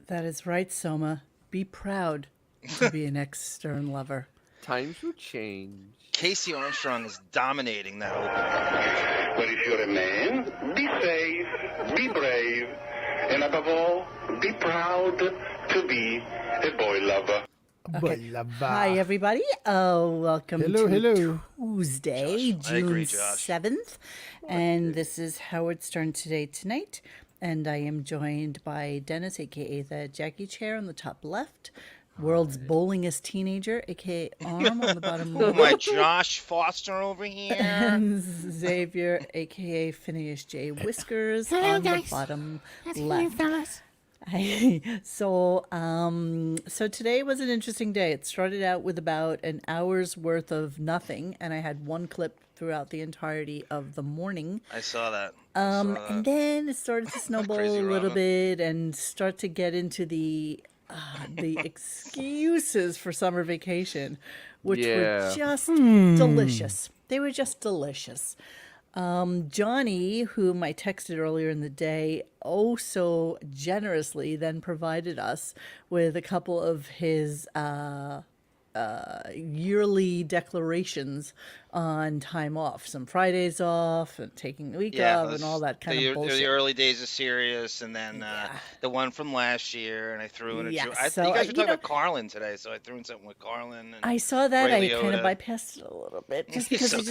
That is right, Soma. Be proud to be an ex-Stern lover. Times will change. Casey Armstrong is dominating that opening. But if you're a man, be safe, be brave, and above all, be proud to be a boy lover. Okay. Hi, everybody. Welcome to Tuesday, June 7th. And this is Howard Stern Today Tonight. And I am joined by Dennis, a.k.a. the Jackie Chair on the top left. World's bowlingest teenager, a.k.a. Arm on the bottom Oh, right. my Josh Foster over here. And Xavier, a.k.a. Phineas J. Whiskers on the bottom left. So today was an interesting day. It started out with about an hour's worth of nothing, and I had one clip throughout the entirety of the morning. I saw that. And then it started to snowball a little bit and start to get into the excuses for summer vacation, which were just delicious. They were just delicious. Johnny, whom I texted earlier in the day, so generously then provided us with a couple of his yearly declarations on time off. Some Fridays off and taking the week off and all that kind of bullshit. The early days of Sirius, and then the one from last year, and I threw in a joke. You guys were talking about Carlin today, so I threw in something with Carlin. And I saw that. Ray I kind of Liotta. bypassed it a little bit, just because So it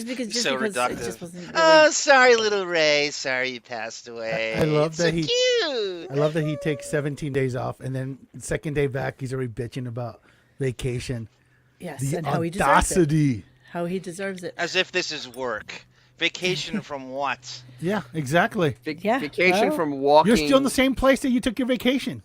reductive. just wasn't really... Oh, sorry, little Ray. Sorry you passed away. I love that It's so cute. I love that he takes 17 days off, and then second day back, he's already bitching about vacation. Yes, The and how he deserves it. audacity. How he deserves it. As if this is work. Vacation from what? Yeah, exactly. Vacation from walking. You're still in the same place that you took your vacation.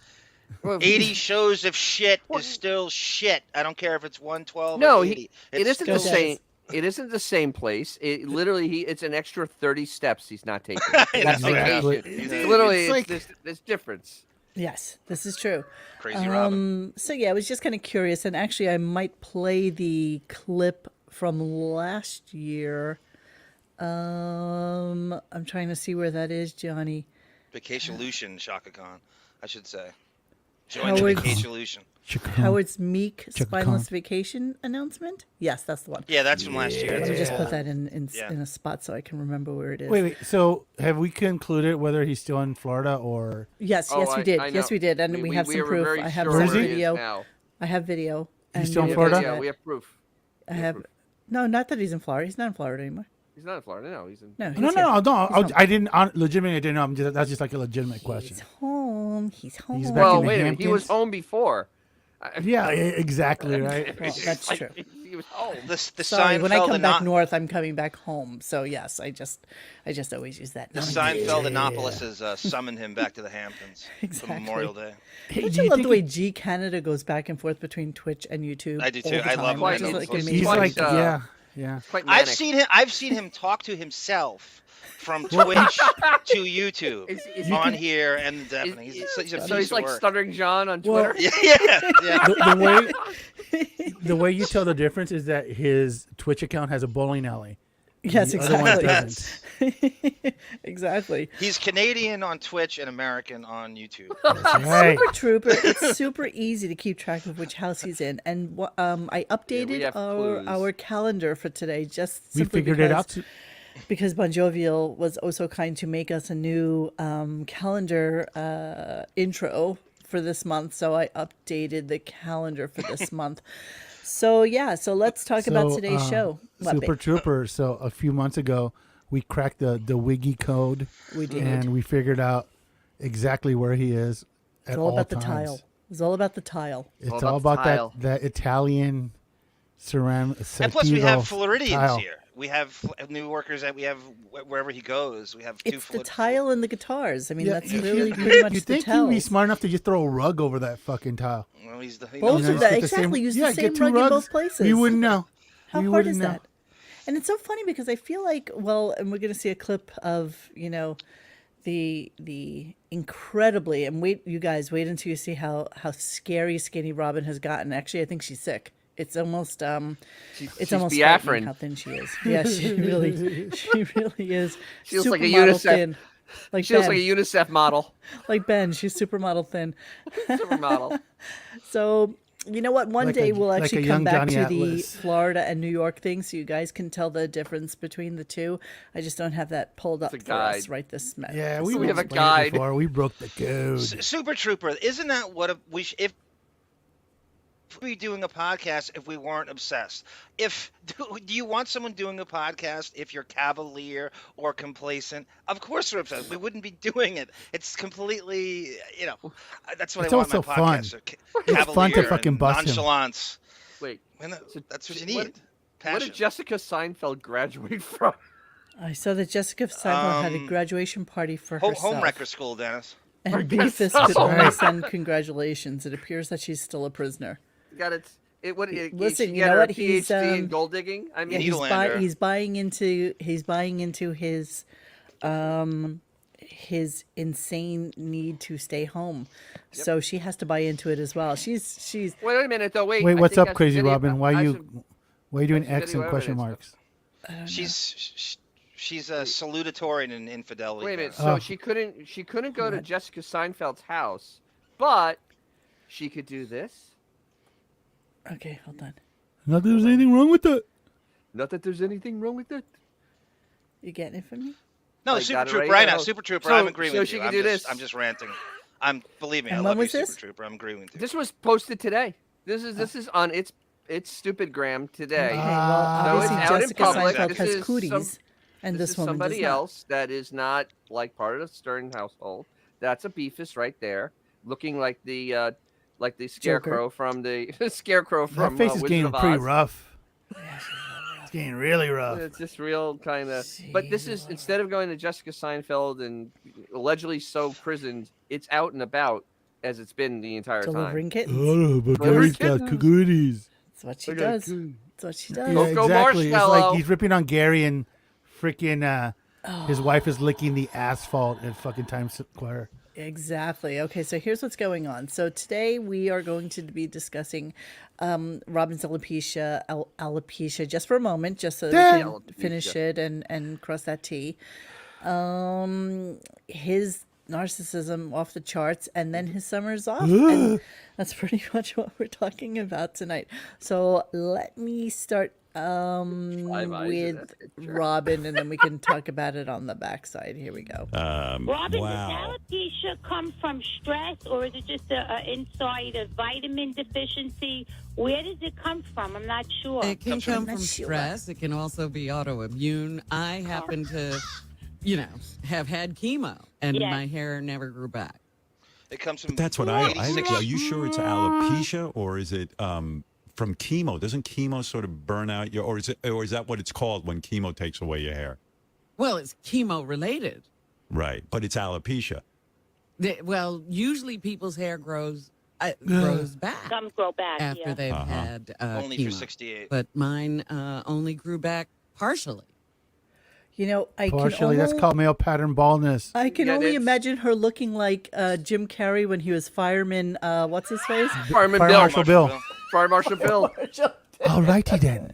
80 shows of shit is still shit. I don't care if it's 112 No, or 80. it isn't the still- same. It isn't the same place. It literally, it's an extra 30 steps he's not taking. That's Exactly. vacation. It's literally, It's like- this difference. Yes, this is true. Crazy Robin. So yeah, I was just kind of curious, and actually, I might play the clip from last year. I'm trying to see where that is, Johnny. Vacation-lution, Shaka Khan, I should say. Join the Howard- Vacation-lution. Howard's Meek Chaka spineless Khan. vacation announcement. Yes, that's the one. Yeah, that's from last year. Let me just put that in Yeah. a spot so I can remember where it is. Wait. So have we concluded whether he's still in Florida or? Yes, Oh, we did. I know. Yes, we did, and we have some are proof. very I have sure some Where is he? he is video. now. I have video. He's and still in video Florida? of Yeah, that. we have proof. I have. No, not that he's in Florida. He's not in Florida anymore. He's not in Florida. No, he's in. No, he's No. here. I didn't. Legitimately, I didn't know. That's just like a legitimate question. He's home. He's home. He's back Well, in the wait a minute. He was Hamptons? home before. Yeah, exactly. Right. Well, that's true. He was home. The Sorry, when I Seinfeld come back north, I'm coming back home. So yes, I just always use that. The Seinfeld Annapolis summoned him back to the Hamptons Exactly. for Memorial Day. Hey, Don't do you love think the way G Canada goes back and forth between Twitch and YouTube? I do all too. the I time, love which him. is, like, He's amazing. he's like, Quite, yeah. Quite manic. I've seen him talk to himself from Twitch to YouTube on here and the Deppening. He's a So piece he's of like work. Stuttering John on Well- Twitter. Yeah. The way you tell the difference is that his Twitch account has a bowling alley. Yes, The other one exactly. doesn't. Exactly. He's Canadian on Twitch and American on YouTube. Right. Super Trooper. It's super easy to keep track of which house he's in, and I updated have clues. our calendar for today just We simply figured because, it out. Too. because Bon Jovial was oh so kind to make us a new calendar intro for this month. So I updated the calendar for this month. So yeah, so let's talk about today's show. What, Super babe? Trooper. So a few months ago, we cracked the Wiggy code. We did. And we figured out exactly where he is at It's all about the times. tile. It's all about the tile. It's all all about about the tile. that Italian ceramic. And plus, we have Settino Floridians tile. here. We have new workers that we have wherever he goes. We have two It's the tile and the guitars. I mean, that's really you, pretty much you the think he'd tells. be smart enough to just throw a rug over that fucking tile? Well, he's the, he Both knows of know, that, get the same- exactly. Use yeah, the get same two rug in rugs. both places. We wouldn't know. How We hard wouldn't is know. that? And it's so funny because I feel like, well, and we're going to see a clip of, the incredibly, and wait, you guys, wait until you see how scary Skinny Robin has gotten. Actually, I think she's sick. It's almost She's almost Biafran. frightening how thin she is. Yeah, she really is. She looks like a Supermodel UNICEF. thin. Like She looks Ben. like a UNICEF model. Like Ben, she's supermodel thin. Supermodel. So, you know what? One Like day a- we'll like actually a come young back Johnny to the Atlas. Florida and New York thing so you guys can tell the difference between the two. I just don't have that pulled up It's a for us guide. right this minute. Yeah, We we have a explained it guide. before. We broke the code. Super Trooper, isn't that what if we doing a podcast if we weren't obsessed? Do you want someone doing a podcast if you're cavalier or complacent? Of course we're obsessed. We wouldn't be doing it. It's completely, that's what It's I want in also my fun. podcast. It's fun to Cavalier fucking and bust him. nonchalance. Wait. That's what you What- need. What Passion. did Jessica Seinfeld graduate from? I saw that Jessica Seinfeld had a graduation party for herself. Homewrecker school, Dennis. And guess Beefus so. could only Right. send congratulations. It appears that she's still a prisoner. Got it. Listen, she you got know her what? PhD He's, in gold digging. I Yeah, mean, Needlander. he's buying into his insane need to stay home. So she has to buy into it as well. She's wait a minute though. Wait. Wait, I what's think up, that's Crazy video- Robin? Why I you should- why are you doing that's X and video question evidence. marks? She's a salutatory in infidelity. Wait a minute. guys. So Oh. she couldn't go to Jessica Seinfeld's house, but she could do this. okay. Hold on. Not that there's anything wrong with that. Not that there's anything wrong with it. You getting it from me? No, I Super got it Trooper, right right now. now. Super Trooper, So- I'm agreeing so with she you. can do this. I'm just ranting. Believe me, And I when love you, was Super this? Trooper. I'm agreeing with you. This was posted today. This is on it's stupid gram today. Okay. Well, obviously it's out in Jessica public. Seinfeld This has is cooties, some- and This this is woman somebody does not. else that is not like part of the Stern household. That's a beefus right there, looking like the scarecrow from the scarecrow from That face is Wizard getting of pretty Oz. rough. It's getting really rough. It's just real kind of. But this is instead of going to Jessica Seinfeld and allegedly so prisoned, it's out and about as it's been the entire Delivering time. kittens. Oh, but Delivering Gary's got kittens. goodies. That's what she I got does. cooties. That's what she Yeah, does. Cocoa exactly. It's marshmallow. like he's ripping on Gary and freaking his wife is licking the asphalt at fucking Times Square. Exactly. Okay, so here's what's going on. So today we are going to be discussing Robin's alopecia just for a moment, just so that we can Alopecia. finish it and cross that T. His narcissism off the charts, and then his summer's off. And that's pretty much what we're talking about tonight. So let me start Five eyes in with that picture. Robin, and then we can talk about it on the backside. Here we go. Robin, Wow. does alopecia come from stress, or is it just a inside a vitamin deficiency? Where does it come from? I'm not sure. It can come from not sure. stress. It can also be autoimmune. I happen to, have had chemo, and Yes. my hair never grew back. It comes from. But that's what I 86 are you sure it's alopecia or is it from chemo? Doesn't chemo sort of burn out your, or is that what it's called when chemo takes away your hair? Well, it's chemo related. Right, but it's alopecia. Well, usually people's hair grows back Some grow back. after Yeah. they've had Only chemo. for 68. But mine only grew back partially. You know, I Partially, can that's only, called male pattern baldness. I can Yeah, only that's- imagine her looking like Jim Carrey when he was fireman. What's his face? Fireman Fire Bill. Marshal Bill. Fire Marshal Bill. All righty then.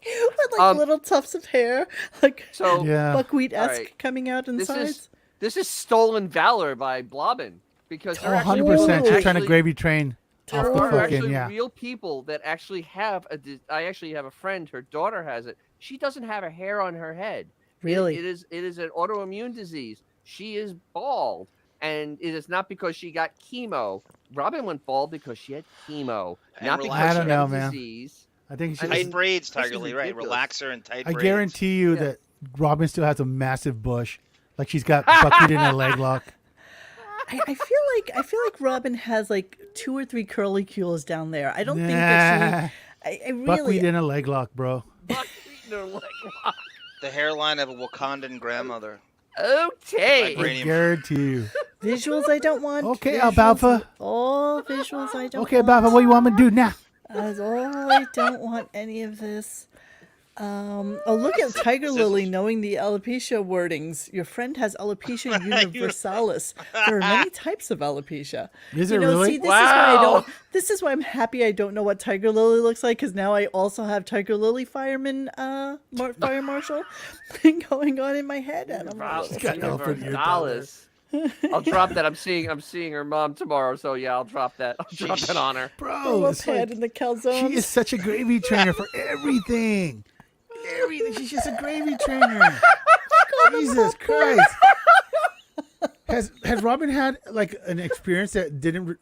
With like little tufts of hair, like So Yeah. buckwheat-esque All right. coming out in this sides. is stolen valor by Blobbin because they're Oh, actually 100%. She's trying to actually- gravy train off There the are fucking, actually yeah. real people that actually have I actually have a friend. Her daughter has it. She doesn't have a hair on her head. Really? It is an autoimmune disease. She is bald, and it is not because she got chemo. Robin went bald because she had chemo, And not relax- because I she don't had know, a man. disease. I think she. I mean, Tight braids, this is Tiger Lee, right? ridiculous. Relaxer and tight I braids. guarantee you Yeah. that Robin still has a massive bush, like she's got buckwheat in a leg lock. I feel like Robin has like 2 or 3 curlicules down there. I don't think that she. I Buckwheat really. in a leg lock, bro. Buckwheat in her leg lock. The hairline of a Wakandan grandmother. Okay. I Vibranium. guarantee you. Visuals I don't want. Okay, visuals, Alfalfa. All visuals I don't Okay, want. Alfalfa, what you want me to do now? That's all I don't want any of this. Look at Tiger Lily knowing the alopecia wordings. Your friend has alopecia universalis. There are many types of alopecia. Is it really? See, this is why I'm happy I don't know what Tiger Lily looks like, because now I also have Tiger Lily fireman, fire marshal thing going on in my head. And I'm Universalis. I'll drop that. I'm seeing her mom tomorrow, so yeah, I'll drop that. I'll drop it on her. Bro, it's like, in the calzones. She is such a gravy trainer for everything. She's just a gravy trainer. Jesus Christ. Has Robin had like an experience that didn't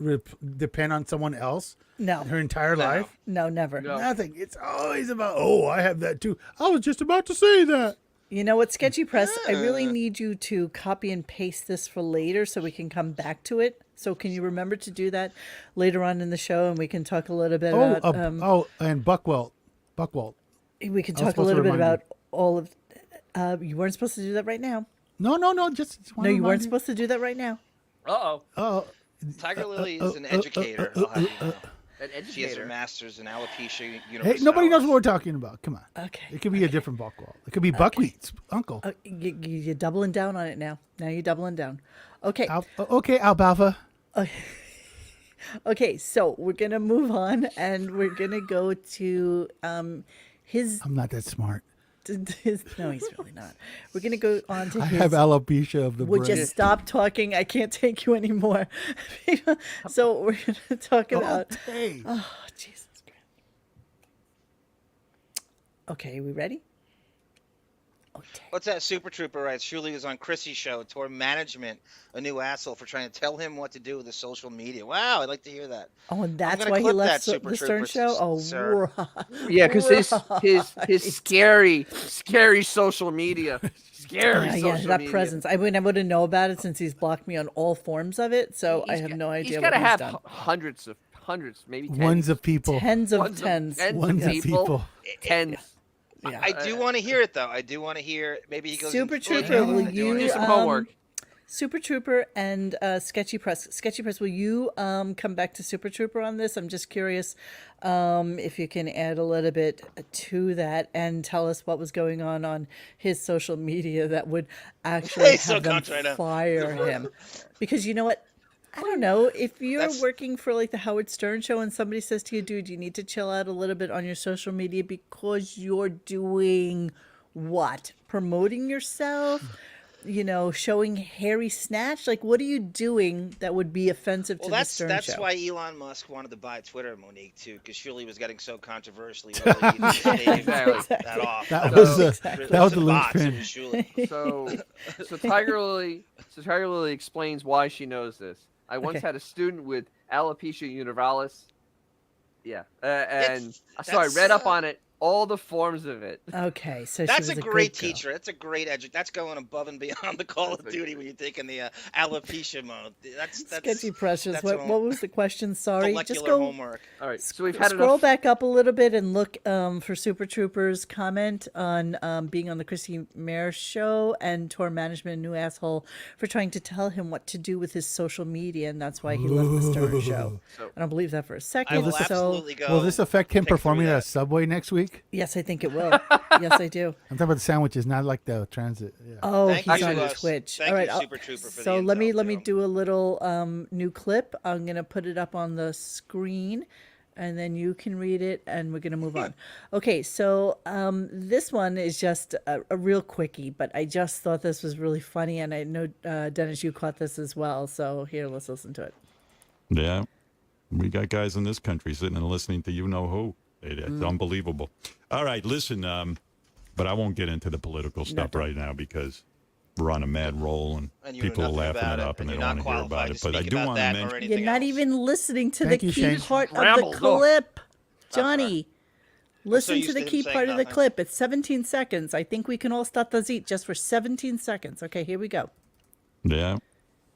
depend on someone else? No. Her entire life? No, never. No. Nothing. It's always about, I have that too. I was just about to say that. You know what, Sketchy Press? I really need you to copy and paste this for later so we can come back to it. So can you remember to do that later on in the show, and we can talk a little bit about... and Buckwalt. We can talk a little bit about all of... you weren't supposed to do that right now. No. Just no, you weren't supposed to do that right now. Oh. Tiger Lily is an educator. I'll have you know. An educator. She has her master's in alopecia universalis. Hey, nobody knows what we're talking about. Come on. Okay. It could be a different Buckwalt. It could be Buckwheat's uncle. You're doubling down on it now. Now you're doubling down. Okay. Okay, Albalfa. Okay, so we're going to move on, and we're going to go to his... I'm not that smart. No, he's really not. We're going to go on to I his... have alopecia of the brain. Would you stop talking? I can't take you anymore. So we're going to talk about... Oh, Jesus Christ. Okay, are we ready? Okay. What's that? Super Trooper writes, Shuli was on Chrissy's show, toward management a new asshole for trying to tell him what to do with the social media. Wow, I'd like to hear that. Oh, and that's why he left the Stern show? Oh, right. Yeah, because his scary social media. Scary social media. That presence. I mean, I wouldn't know about it since he's blocked me on all forms of it, so I have no idea what he's done. He's got to have hundreds, maybe tens. Ones of people. Tens of tens. Ones of people. Tens. Yeah. I do want to hear it, though. I do want to hear. Maybe he goes. Super Trooper, will you do some homework? Super Trooper and Sketchy Press. Sketchy Press, will you come back to Super Trooper on this? I'm just curious if you can add a little bit to that and tell us what was going on his social media that would actually have them fire him. Because you know what? I don't know. If you're working for like the Howard Stern show and somebody says to you, dude, you need to chill out a little bit on your social media because you're doing what? Promoting yourself? You know, showing hairy snatch? Like, what are you doing that would be offensive to the Stern show? That's why Elon Musk wanted to buy Twitter, Monique, too, because Shuli was getting so controversially that off. That was the linchpin. So Tiger Lily explains why she knows this. I once had a student with alopecia universalis. Yeah, and so I read up on it, all the forms of it. Okay, so that's she was a great teacher. That's a great That's going above and beyond the Call of Duty when you're taking the alopecia mode. That's Sketchy Precious. What was the question? Sorry, just go. Homework. All right, so we've had scroll back up a little bit and look for Super Trooper's comment on being on the Chrissy Mayer show and tour management, new asshole for trying to tell him what to do with his social media, and that's why he left the Stern show. I don't believe that for a second. Will this affect him performing at a Subway next week? Yes, I think it will. Yes, I do. I'm talking about the sandwiches, not like the transit. Yeah. Oh, he's on Twitch. All right, Super Trooper. So let me do a little new clip. I'm gonna put it up on the screen, and then you can read it, and we're gonna move on. Okay, so this one is just a real quickie, but I just thought this was really funny, and I know Dennis, you caught this as well. So here, let's listen to it. Yeah, we got guys in this country sitting and listening to you know who. It's unbelievable. All right, listen, but I won't get into the political stuff right now because we're on a mad roll and people are laughing it up and they don't want to hear about it. But I do want to mention... You're not even listening to the key part of the clip, Johnny. Listen to the key part of the clip. It's 17 seconds. I think we can all stop the eat just for 17 seconds. Okay, here we go. Yeah,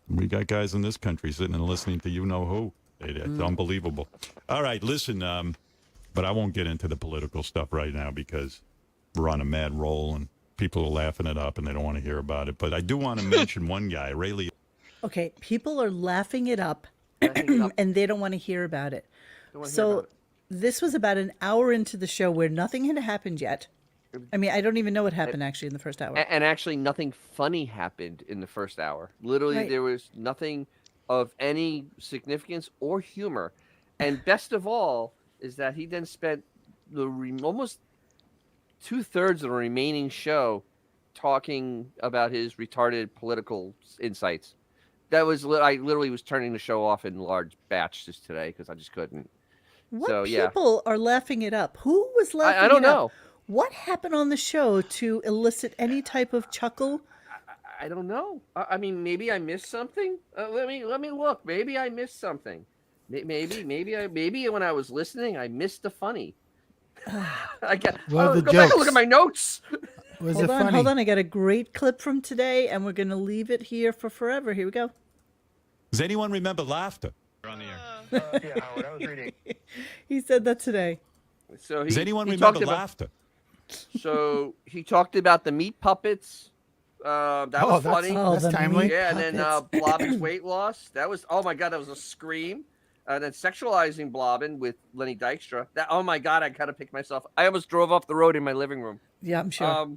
we got guys in this country sitting and listening to you know who. It's unbelievable. All right, listen... But I won't get into the political stuff right now because we're on a mad roll and people are laughing it up and they don't want to hear about it. But I do want to mention one guy, Ray Lee. Okay, people are laughing it up and they don't want to hear about it. So this was about an hour into the show where nothing had happened yet. I mean, I don't even know what happened actually in the first hour. And actually, nothing funny happened in the first hour. Literally, Right. there was nothing of any significance or humor. And best of all is that he then spent almost 2/3 of the remaining show talking about his retarded political insights. I literally was turning the show off in large batches today because I just couldn't. What So, yeah. people are laughing it up? Who was laughing I don't it up? know. What happened on the show to elicit any type of chuckle? I don't know. I mean, maybe I missed something. Let me look. Maybe I missed something. Maybe when I was listening, I missed the funny. I got. Well, Go back and look at my notes. Was it Hold on, funny? hold on. I got a great clip from today, and we're going to leave it here for forever. Here we go. Does anyone remember laughter? Yeah, Howard, I was reading. He said that today. So Does anyone he remember talked about, laughter? So he talked about the meat puppets. That was funny. That's the timely. meat Yeah, and then puppets. Blobbin's weight loss. That was, oh my God, that was a scream. And then sexualizing Blobbin with Lenny Dykstra. That, oh my God, I gotta pick myself. I almost drove off the road in my living room. Yeah, I'm sure.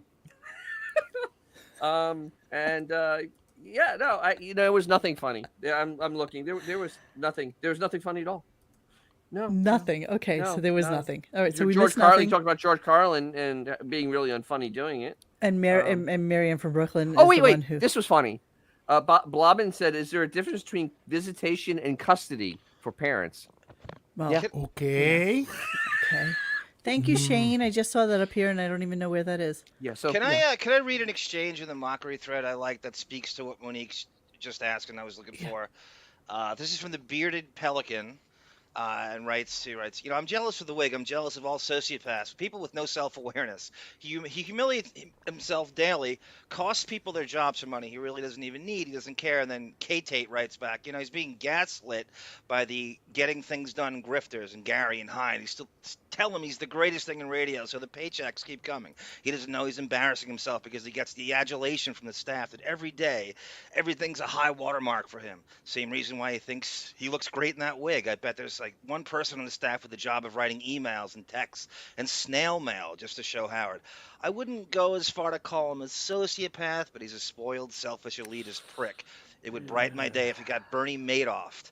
Yeah, no, it was nothing funny. Yeah, I'm looking. There was nothing. There was nothing funny at all. No, Nothing. Okay, no, so there was no. nothing. All right, so we George missed Carlin nothing. talked about George Carlin and being really unfunny doing it. And Marianne from Brooklyn. Oh, is the wait. one who... This was funny. Blobbin said, "Is there a difference between visitation and custody for parents?" Well, Yeah. Okay. okay. Thank you, Shane. I just saw that up here, and I don't even know where that is. Yeah. So Can I read an exchange in the mockery thread I like that speaks to what Monique's just asked and I was looking for? This is from the Bearded Pelican. And writes, I'm jealous of the wig. I'm jealous of all sociopaths, people with no self-awareness. He humiliates himself daily, costs people their jobs for money he really doesn't even need. He doesn't care. And then K-Tate writes back, he's being gaslit by the getting things done grifters and Gary and Hine. He's still tell him he's the greatest thing in radio, so the paychecks keep coming. He doesn't know he's embarrassing himself because he gets the adulation from the staff that every day, everything's a high watermark for him. Same reason why he thinks he looks great in that wig. I bet there's like one person on the staff with the job of writing emails and texts and snail mail just to show Howard. I wouldn't go as far to call him a sociopath, but he's a spoiled, selfish, elitist prick. It would brighten my day if he got Bernie Madoffed.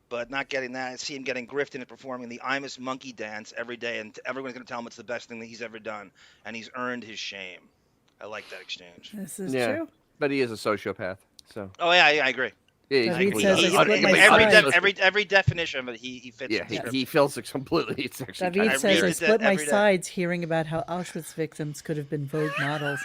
But not getting that. I see him getting grifted and performing the Imus monkey dance every day, and everyone's going to tell him it's the best thing that he's ever done, and he's earned his shame. I like that exchange. This is Yeah. true. But he is a sociopath. So. Oh yeah, I agree. Yeah, David he's says I split my every definition of it, he fits. Yeah, he feels it completely. It's actually David says I split my every day. sides hearing about how Auschwitz victims could have been Vogue models.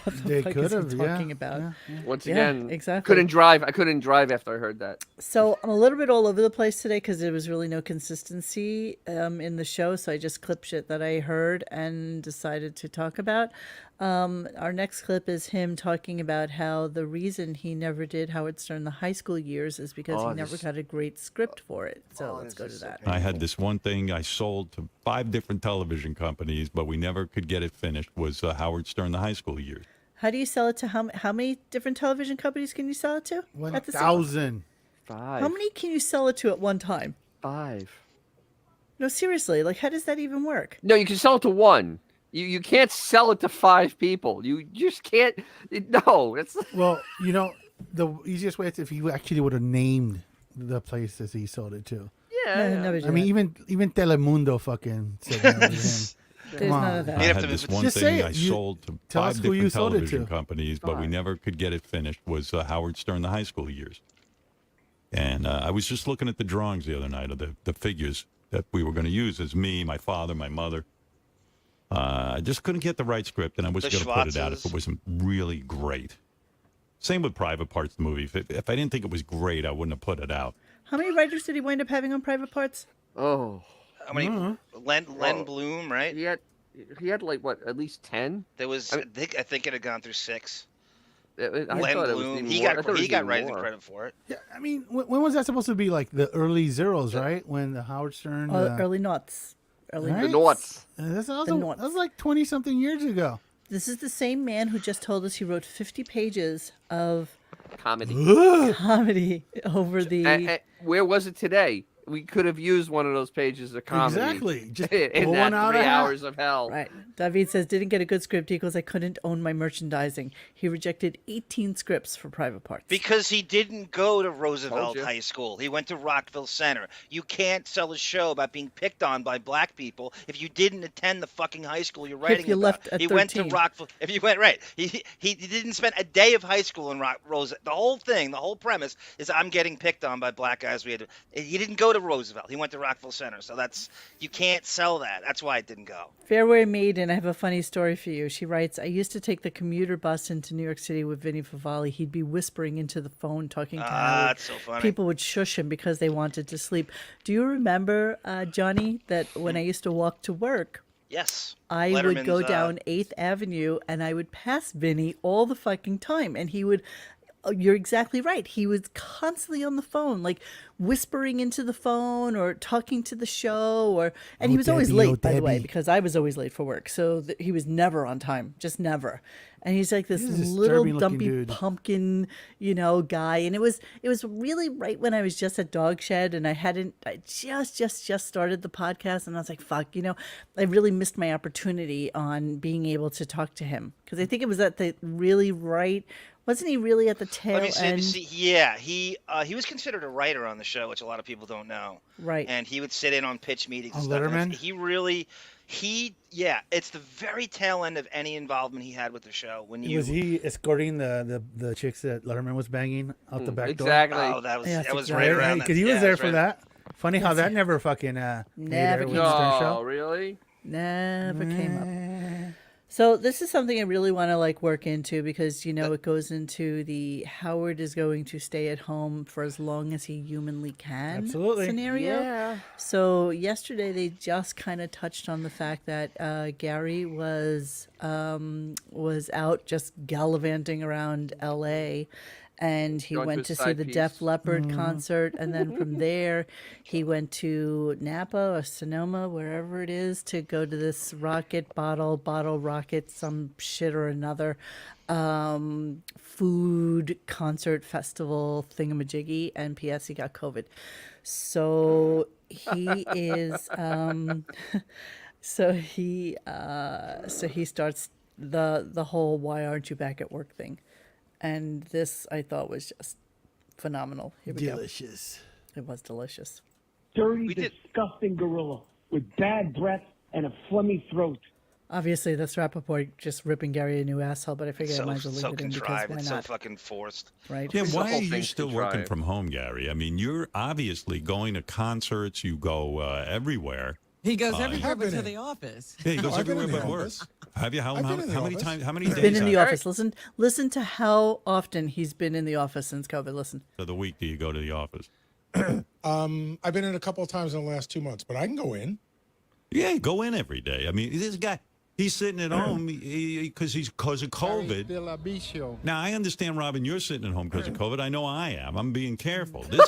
What the They fuck could is he have, talking about? Once Yeah, again, exactly. couldn't drive. I couldn't drive after I heard that. So I'm a little bit all over the place today because there was really no consistency in the show. So I just clipped shit that I heard and decided to talk about. Our next clip is him talking about how the reason he never did Howard Stern the high school years is because he never got a great script for it. So let's go to that. I had this one thing I sold to 5 different television companies, but we never could get it finished, was Howard Stern the high school years. How do you sell it to how many different television companies can you sell it to? At the same- 1,000. 5. How many can you sell it to at one time? 5. No, seriously. Like, how does that even work? No, you can sell it to one. You can't sell it to 5 people. You just can't. No, it's. Well, the easiest way is if he actually would have named the places he sold it to. Yeah. Nobody did I mean, that. even Telemundo fucking said that was him. There's none of I that. had this one Just say thing it. I You- sold to tell 5 us who you different sold it television to. companies, but we 5. never could get it finished, was Howard Stern the high school years. And I was just looking at the drawings the other night of the figures that we were going to use as me, my father, my mother. I just couldn't get the right script, and I was The going to put it out if Schwarzes. it wasn't really great. Same with Private Parts, the movie. If I didn't think it was great, I wouldn't have put it out. How many writers did he wind up having on Private Parts? Oh, How many? Len Bloom, right? he had like what? At least 10. There was. I think it had gone through 6. I Len thought it was Bloom. even He more. I thought it was got even writing more. credit for it. Yeah, I mean, when was that supposed to be? Like the early zeros, right? When the Howard Stern. Early noughts. Early Right? The noughts. That was noughts. like 20-something years ago. This is the same man who just told us he wrote 50 pages of Comedy. comedy over the... And where was it today? we could have used one of those pages of comedy. Exactly. Just in pull that one out 3 of hat. hours of hell. Right. David says, didn't get a good script. He goes, I couldn't own my merchandising. He rejected 18 scripts for private parts. Because he didn't go to Told Roosevelt you. High School. He went to Rockville Center. You can't sell a show about being picked on by black people if you didn't attend the fucking high school you're writing you about. left at He went to 13. Rockville. If you went right, he didn't spend a day of high school in Roosevelt. The whole thing, the whole premise is I'm getting picked on by black guys. He didn't go to Roosevelt. He went to Rockville Center. So you can't sell that. That's why it didn't go. Fairway Maiden, I have a funny story for you. She writes, I used to take the commuter bus into New York City with Vinny Favale. He'd be whispering into the phone, talking to Howard. That's so funny. People would shush him because they wanted to sleep. Do you remember, Johnny, that when I used to walk to work, Yes. I would go Letterman's, down 8th Avenue and I would pass Vinny all the fucking time. And he would, you're exactly right. He was constantly on the phone, like whispering into the phone or talking to the show. And he was always late, by the way, because I was always late for work. So he was never on time, just never. And he's like this He's a little disturbing-looking dumpy dude. pumpkin, guy. And it was really right when I was just at Dog Shed and I just started the podcast and I was like, fuck, I really missed my opportunity on being able to talk to him. Because I think it was at the really right, wasn't he really at the tail end? Yeah, he was considered a writer on the show, which a lot of people don't know. Right. And he would sit in on pitch meetings On and stuff. Letterman? And it's the very tail end of any involvement he had with the show. Was he escorting the chicks that Letterman was banging out the back door? Exactly. Oh, that was Yeah, that was exactly. right around Because he was there for that. Funny how that never fucking Never made it came with the Stern No, Show. really? Never came up. So this is something I really want to work into because it goes into the Howard is going to stay at home for as long as he humanly can Absolutely. scenario. Yeah. So yesterday they just kind of touched on the fact that Gary was out just gallivanting around L.A. And he Going went to to a see side the piece. Def Leppard concert. And then from there, he went to Napa or Sonoma, wherever it is, to go to this bottle rocket, some shit or another, food concert festival thingamajiggy. And P.S. he got COVID. So he is, so he starts the whole "why aren't you back at work" thing. And this, I thought, was just phenomenal. Here we Delicious. go. It was delicious. Dirty, disgusting gorilla with bad breath and a phlegmy throat. Obviously, that's Rappaport just ripping Gary a new asshole, but I figured I might as well leave it in because contrived. why It's not? so fucking forced. Right? Yeah, why whole are you thing's still working contrived. from home, Gary? I mean, you're obviously going to concerts. You go everywhere. He goes everywhere I've but been to in. the office. Yeah, he goes I've been everywhere in the but work. office. Have you? How I've been in the many office. times? How many He's days been in the out office. Listen to how often he's been in the office since COVID. Listen. of the week do you go to the office? I've been in a couple of times in the last 2 months, but I can go in. Yeah, go in every day. I mean, this guy, he's sitting at home because of COVID. Now, I understand, Robin, you're sitting at home because of COVID. I know I am. I'm being careful. This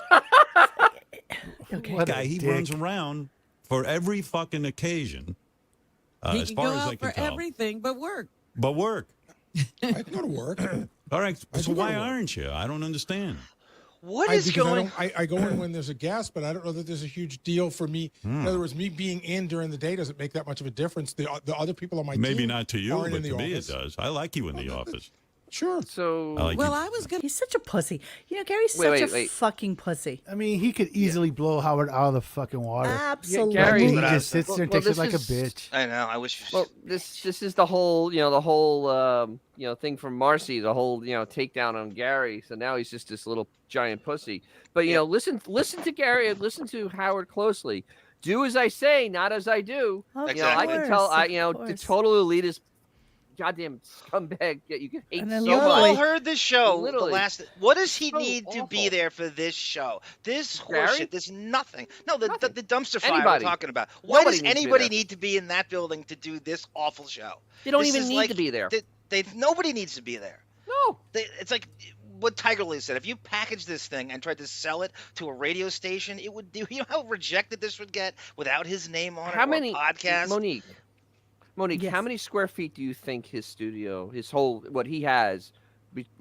Okay. guy, he runs around for every fucking occasion, He as can far go as I out can for tell. everything but work. But work. I can go to work. All right, I so can go why to work. aren't you? I don't understand. I go in when there's a guest, but I don't know that there's a huge deal for me. In other words, me being in during the day doesn't make that much of a difference. The other people on my Maybe team not to you, aren't but in the to me it office. does. I like you in the office. Sure. So I like Well, you. I was going to. He's such a pussy. Gary's Wait, such a wait. fucking pussy. I mean, he could easily blow Howard out of the fucking water. Absolutely. Gary- He But just sits there and well, takes it this like a is- bitch. I know. I wish. Well, this is the whole thing from Marcy, the whole takedown on Gary. So now he's just this little giant pussy. But listen to Gary and listen to Howard closely. Do as I say, not as I do. Of I can tell. course, The of course. total elitist, goddamn scumbag. You can hate And I so You've love much. all heard this show. Literally. What does he So need to be awful. there for this show? This Gary? horseshit. There's nothing. No, the dumpster fire Anybody. we're talking about. Why Nobody does needs to be anybody there. need to be in that building to do this awful show? They don't This even is need like- to be there. Nobody needs to be there. No. It's like what Tiger Lily said. If you package this thing and tried to sell it to a radio station, it would do. You know how rejected this would get without his name on it. How or many a podcast? Monique, Yes. how many square feet do you think his studio, his whole, what he has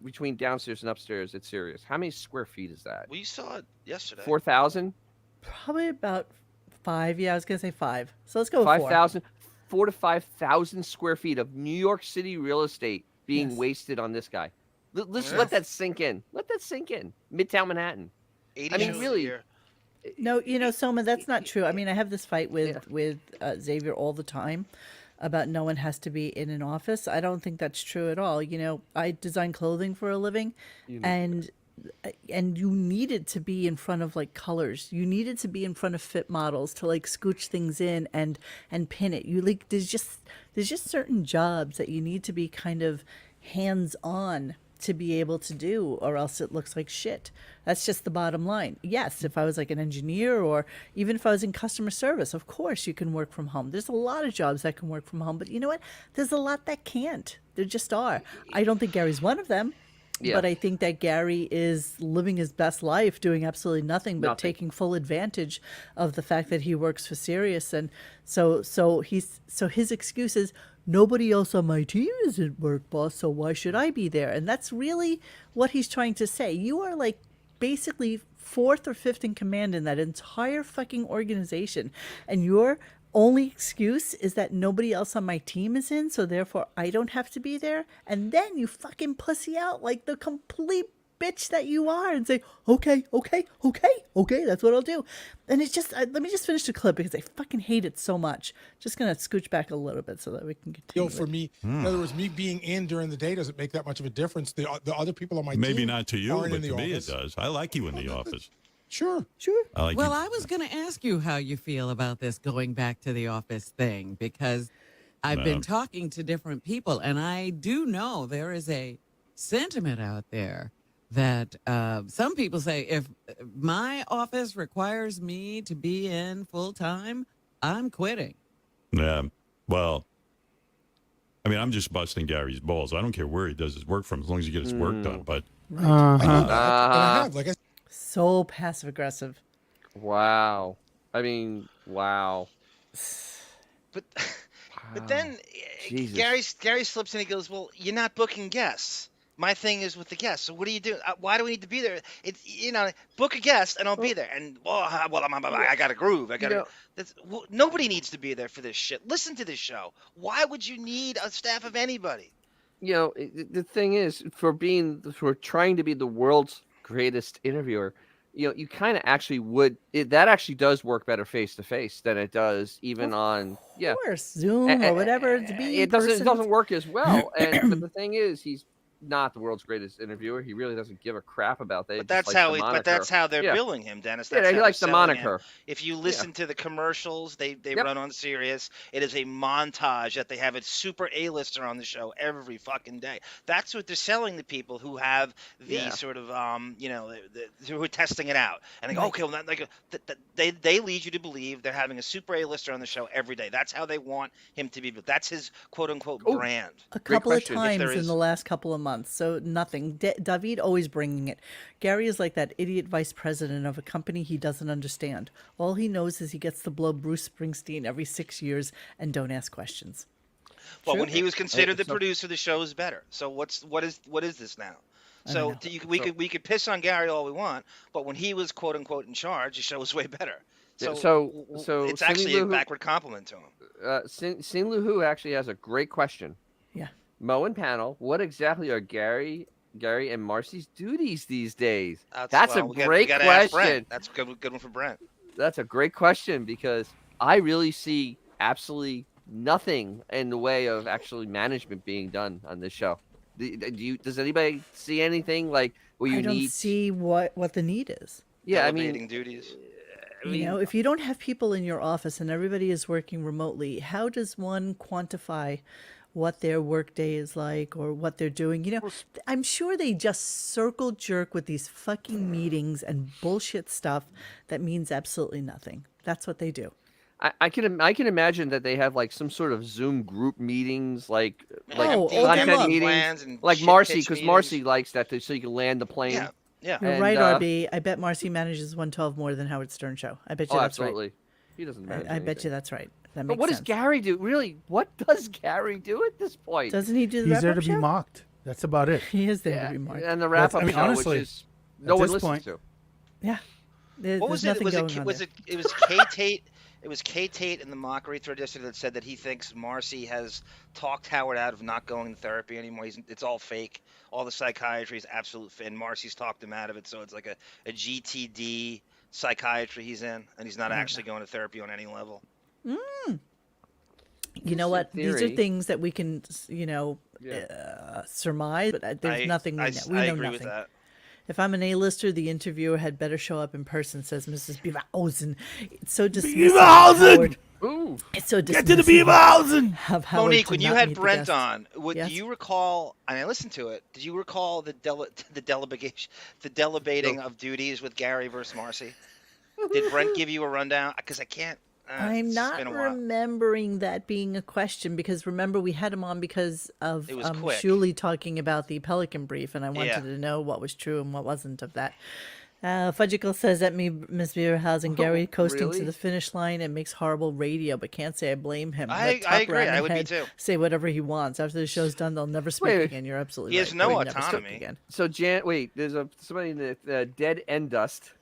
between downstairs and upstairs at Sirius? How many square feet is that? We saw it yesterday. 4,000? Probably about 5. Yeah, I was gonna say 5. So let's go with 5,000, 4 to 5,000 square feet of New York City real estate being wasted on this guy. Let's let that sink in. Let that sink in. Midtown Manhattan. 80 I mean, shows a really. year. No, Soma, that's not true. I mean, I have this fight with Xavier all the time about no one has to be in an office. I don't think that's true at all. I design clothing for a living, and you needed to be in front of like colors. You needed to be in front of fit models to like scooch things in and pin it. There's just certain jobs that you need to be kind of hands on to be able to do, or else it looks like shit. That's just the bottom line. Yes, if I was like an engineer, or even if I was in customer service, of course you can work from home. There's a lot of jobs that can work from home, but you know what? There's a lot that can't. There just are. I don't think Gary's one of them. Yeah. But I think that Gary is living his best life, doing absolutely nothing but taking full advantage of the fact that he works for Sirius. And so his excuse is, nobody else on my team is at work, boss, so why should I be there? And that's really what he's trying to say. You are like basically 4th or 5th in command in that entire fucking organization, and your only excuse is that nobody else on my team is in, so therefore I don't have to be there. And then you fucking pussy out like the complete bitch that you are and say, okay, that's what I'll do. And it's just, let me just finish the clip because I fucking hate it so much. Just gonna scooch back a little bit so that we can continue. For me, in other words, me being in during the day doesn't make that much of a difference. The other people on my team maybe not to you, but to me office. it does. I like you in the office. Sure. I was going to ask you how you feel about this going back to the office thing, because I've been talking to different people, and I do know there is a sentiment out there that some people say, if my office requires me to be in full time, I'm quitting. Yeah. Well, I mean, I'm just busting Gary's balls. I don't care where he does his work from, as long as he gets his work done. But I have, like I so passive aggressive. Wow. I mean, wow. But then Gary slips in and he goes, well, you're not booking guests. My thing is with the guests. So what do you do? Why do we need to be there? It's book a guest and I'll be there. And I got to groove. Nobody needs to be there for this shit. Listen to this show. Why would you need a staff of anybody? The thing is, for trying to be the world's greatest interviewer, you kind of actually would. That actually does work better face to face than it does even on Zoom or whatever. It doesn't work as well. But the thing is, he's not the world's greatest interviewer. He really doesn't give a crap about that. But that's how they're billing him, Dennis. That's he likes the moniker. Him. If you listen to the commercials they run on Sirius, it is a montage that they have a super A-lister on the show every fucking day. That's what they're selling to people who have the sort of who are testing it out. And they go, okay, well, they lead you to believe they're having a super A-lister on the show every day. That's how they want him to be. That's his quote unquote brand. A couple of times in the last couple of months. So nothing. David always bringing it. Gary is like that idiot vice president of a company he doesn't understand. All he knows is he gets to blow Bruce Springsteen every 6 years and don't ask questions. Well, when he was considered the producer, the show is better. So what is this now? So we could piss on Gary all we want, but when he was quote unquote in charge, the show was way better. So it's actually a backward compliment to him. Sin Lu Hu actually has a great question. Yeah. Mo and panel, what exactly are Gary and Marcy's duties these days? That's a great question. That's a good one for Brent. That's a great question because I really see absolutely nothing in the way of actually management being done on this show. Does anybody see anything like where you I don't see what the need is. Yeah, elevating duties. If you don't have people in your office and everybody is working remotely, how does one quantify what their work day is like or what they're doing? I'm sure they just circle jerk with these fucking meetings and bullshit stuff that means absolutely nothing. That's what they do. I can imagine that they have like some sort of Zoom group meetings, like content meetings, like Marcy, because Marcy likes that so you can land the plane. Yeah. You're right, RB. I bet Marcy manages 112 more than Howard Stern show. I bet you that's absolutely. Right. He doesn't manage I bet you that's right. That but makes what sense. does Gary do? Really, what does Gary do at this point? Doesn't he do the He's there to show? be mocked. That's about it. He is there to be mocked. And the wrap-up show, honestly, which is no one listens point, to. Yeah. What was it? Nothing It was K Tate. It was K Tate in the mockery thread yesterday that said that he thinks Marcy has talked Howard out of not going to therapy anymore. It's all fake. All the psychiatry is absolute, and Marcy's talked him out of it. So it's like a GTD psychiatry he's in, and he's not actually going to therapy on any level. You know what? These are things that we can, surmise, but there's nothing we know. We know agree nothing. with that. If I'm an A-lister, the interviewer had better show up in person, says Mrs. Beaverhausen. It's so dismissive. Beaverhausen! Ooh. It's so dismissive. Get to the Beaverhausen! Monique, when you had Brent on, do you recall, and I listened to it, did you recall the delegating of duties with Gary versus Marcy? Did Brent give you a rundown? Because I can't. I'm not remembering that being a question, because remember we had him on because of Shuli talking about the Pelican Brief, and I wanted to know what was true and what wasn't of that. Fudgicle says that Miss Beaverhausen, Gary coasting to the finish line and makes horrible radio, but can't say I blame him. I agree. I would be too. Say whatever he wants. After the show's done, they'll never speak again. You're absolutely right. He has no autonomy. Again. So there's somebody in the Dead End Dust.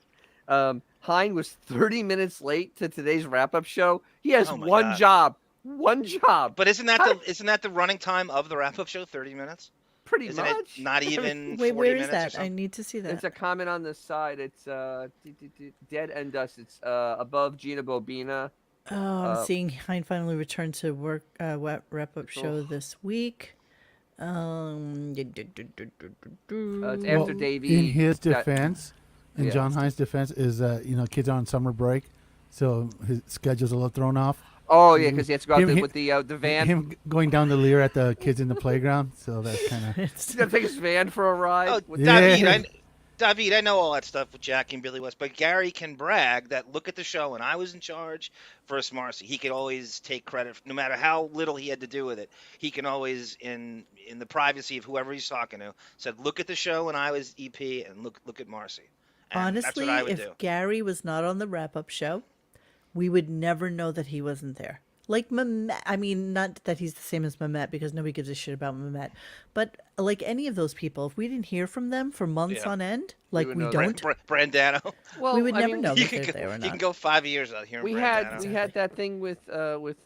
Hein was 30 minutes late to today's wrap-up show. He has one job. But isn't that the running time of the wrap-up show? 30 minutes. Pretty Isn't much. It not even. Wait, 40 where is minutes that? I need to see that. It's a comment on the side. It's Dead End Dust. It's above Gina Bobina. Oh, I'm seeing Hein finally returned to work. Wrap-up show this week. It's after Davey. In his defense. And John Hines' defense is, kids are on summer break, so his schedule's a little thrown off. Oh, yeah, because he has to go out with the van. Him going down the Lear at the kids in the playground, so that's kind of... He's going to take his van for a ride. Oh, David, I know all that stuff with Jackie and Billy West, but Gary can brag that look at the show and I was in charge versus Marcy. He could always take credit, no matter how little he had to do with it. He can always, in the privacy of whoever he's talking to, said, look at the show and I was EP, and look at Marcy. And honestly, if Gary was not on the wrap-up show, we would never know that he wasn't there. Like Mehmet, I mean, not that he's the same as Mehmet, because nobody gives a shit about Mehmet, but like any of those people, if we didn't hear from them for months on end, like we don't, Brandano, well, we would never know if they're there or not. You can go 5 years out here. We had that thing with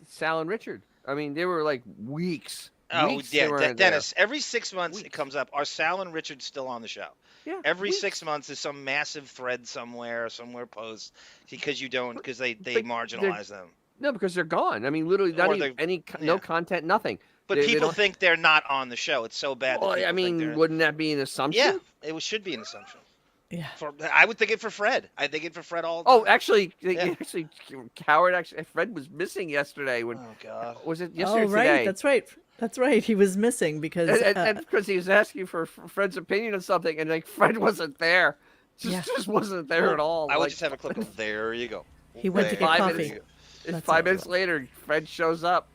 Sal and Richard. I mean, they were like weeks. Oh yeah, Dennis. Every 6 months it comes up. Are Sal and Richard still on the show? Yeah. Every 6 months is some massive thread somewhere posts because they marginalize them. No, because they're gone. I mean, literally, no content, nothing. But people think they're not on the show. It's so bad. Well, I mean, wouldn't that be an assumption? Yeah, it should be an assumption. Yeah. I would think it for Fred. I think it for Fred all the time. Oh, actually, Fred was missing yesterday. Oh, God. Was it yesterday? Oh, right. That's right. He was missing because... And because he was asking for Fred's opinion on something, and like Fred wasn't there. Just wasn't there at all. I would just have a clip of, there you go. He went to get coffee. And 5 minutes later, Fred shows up.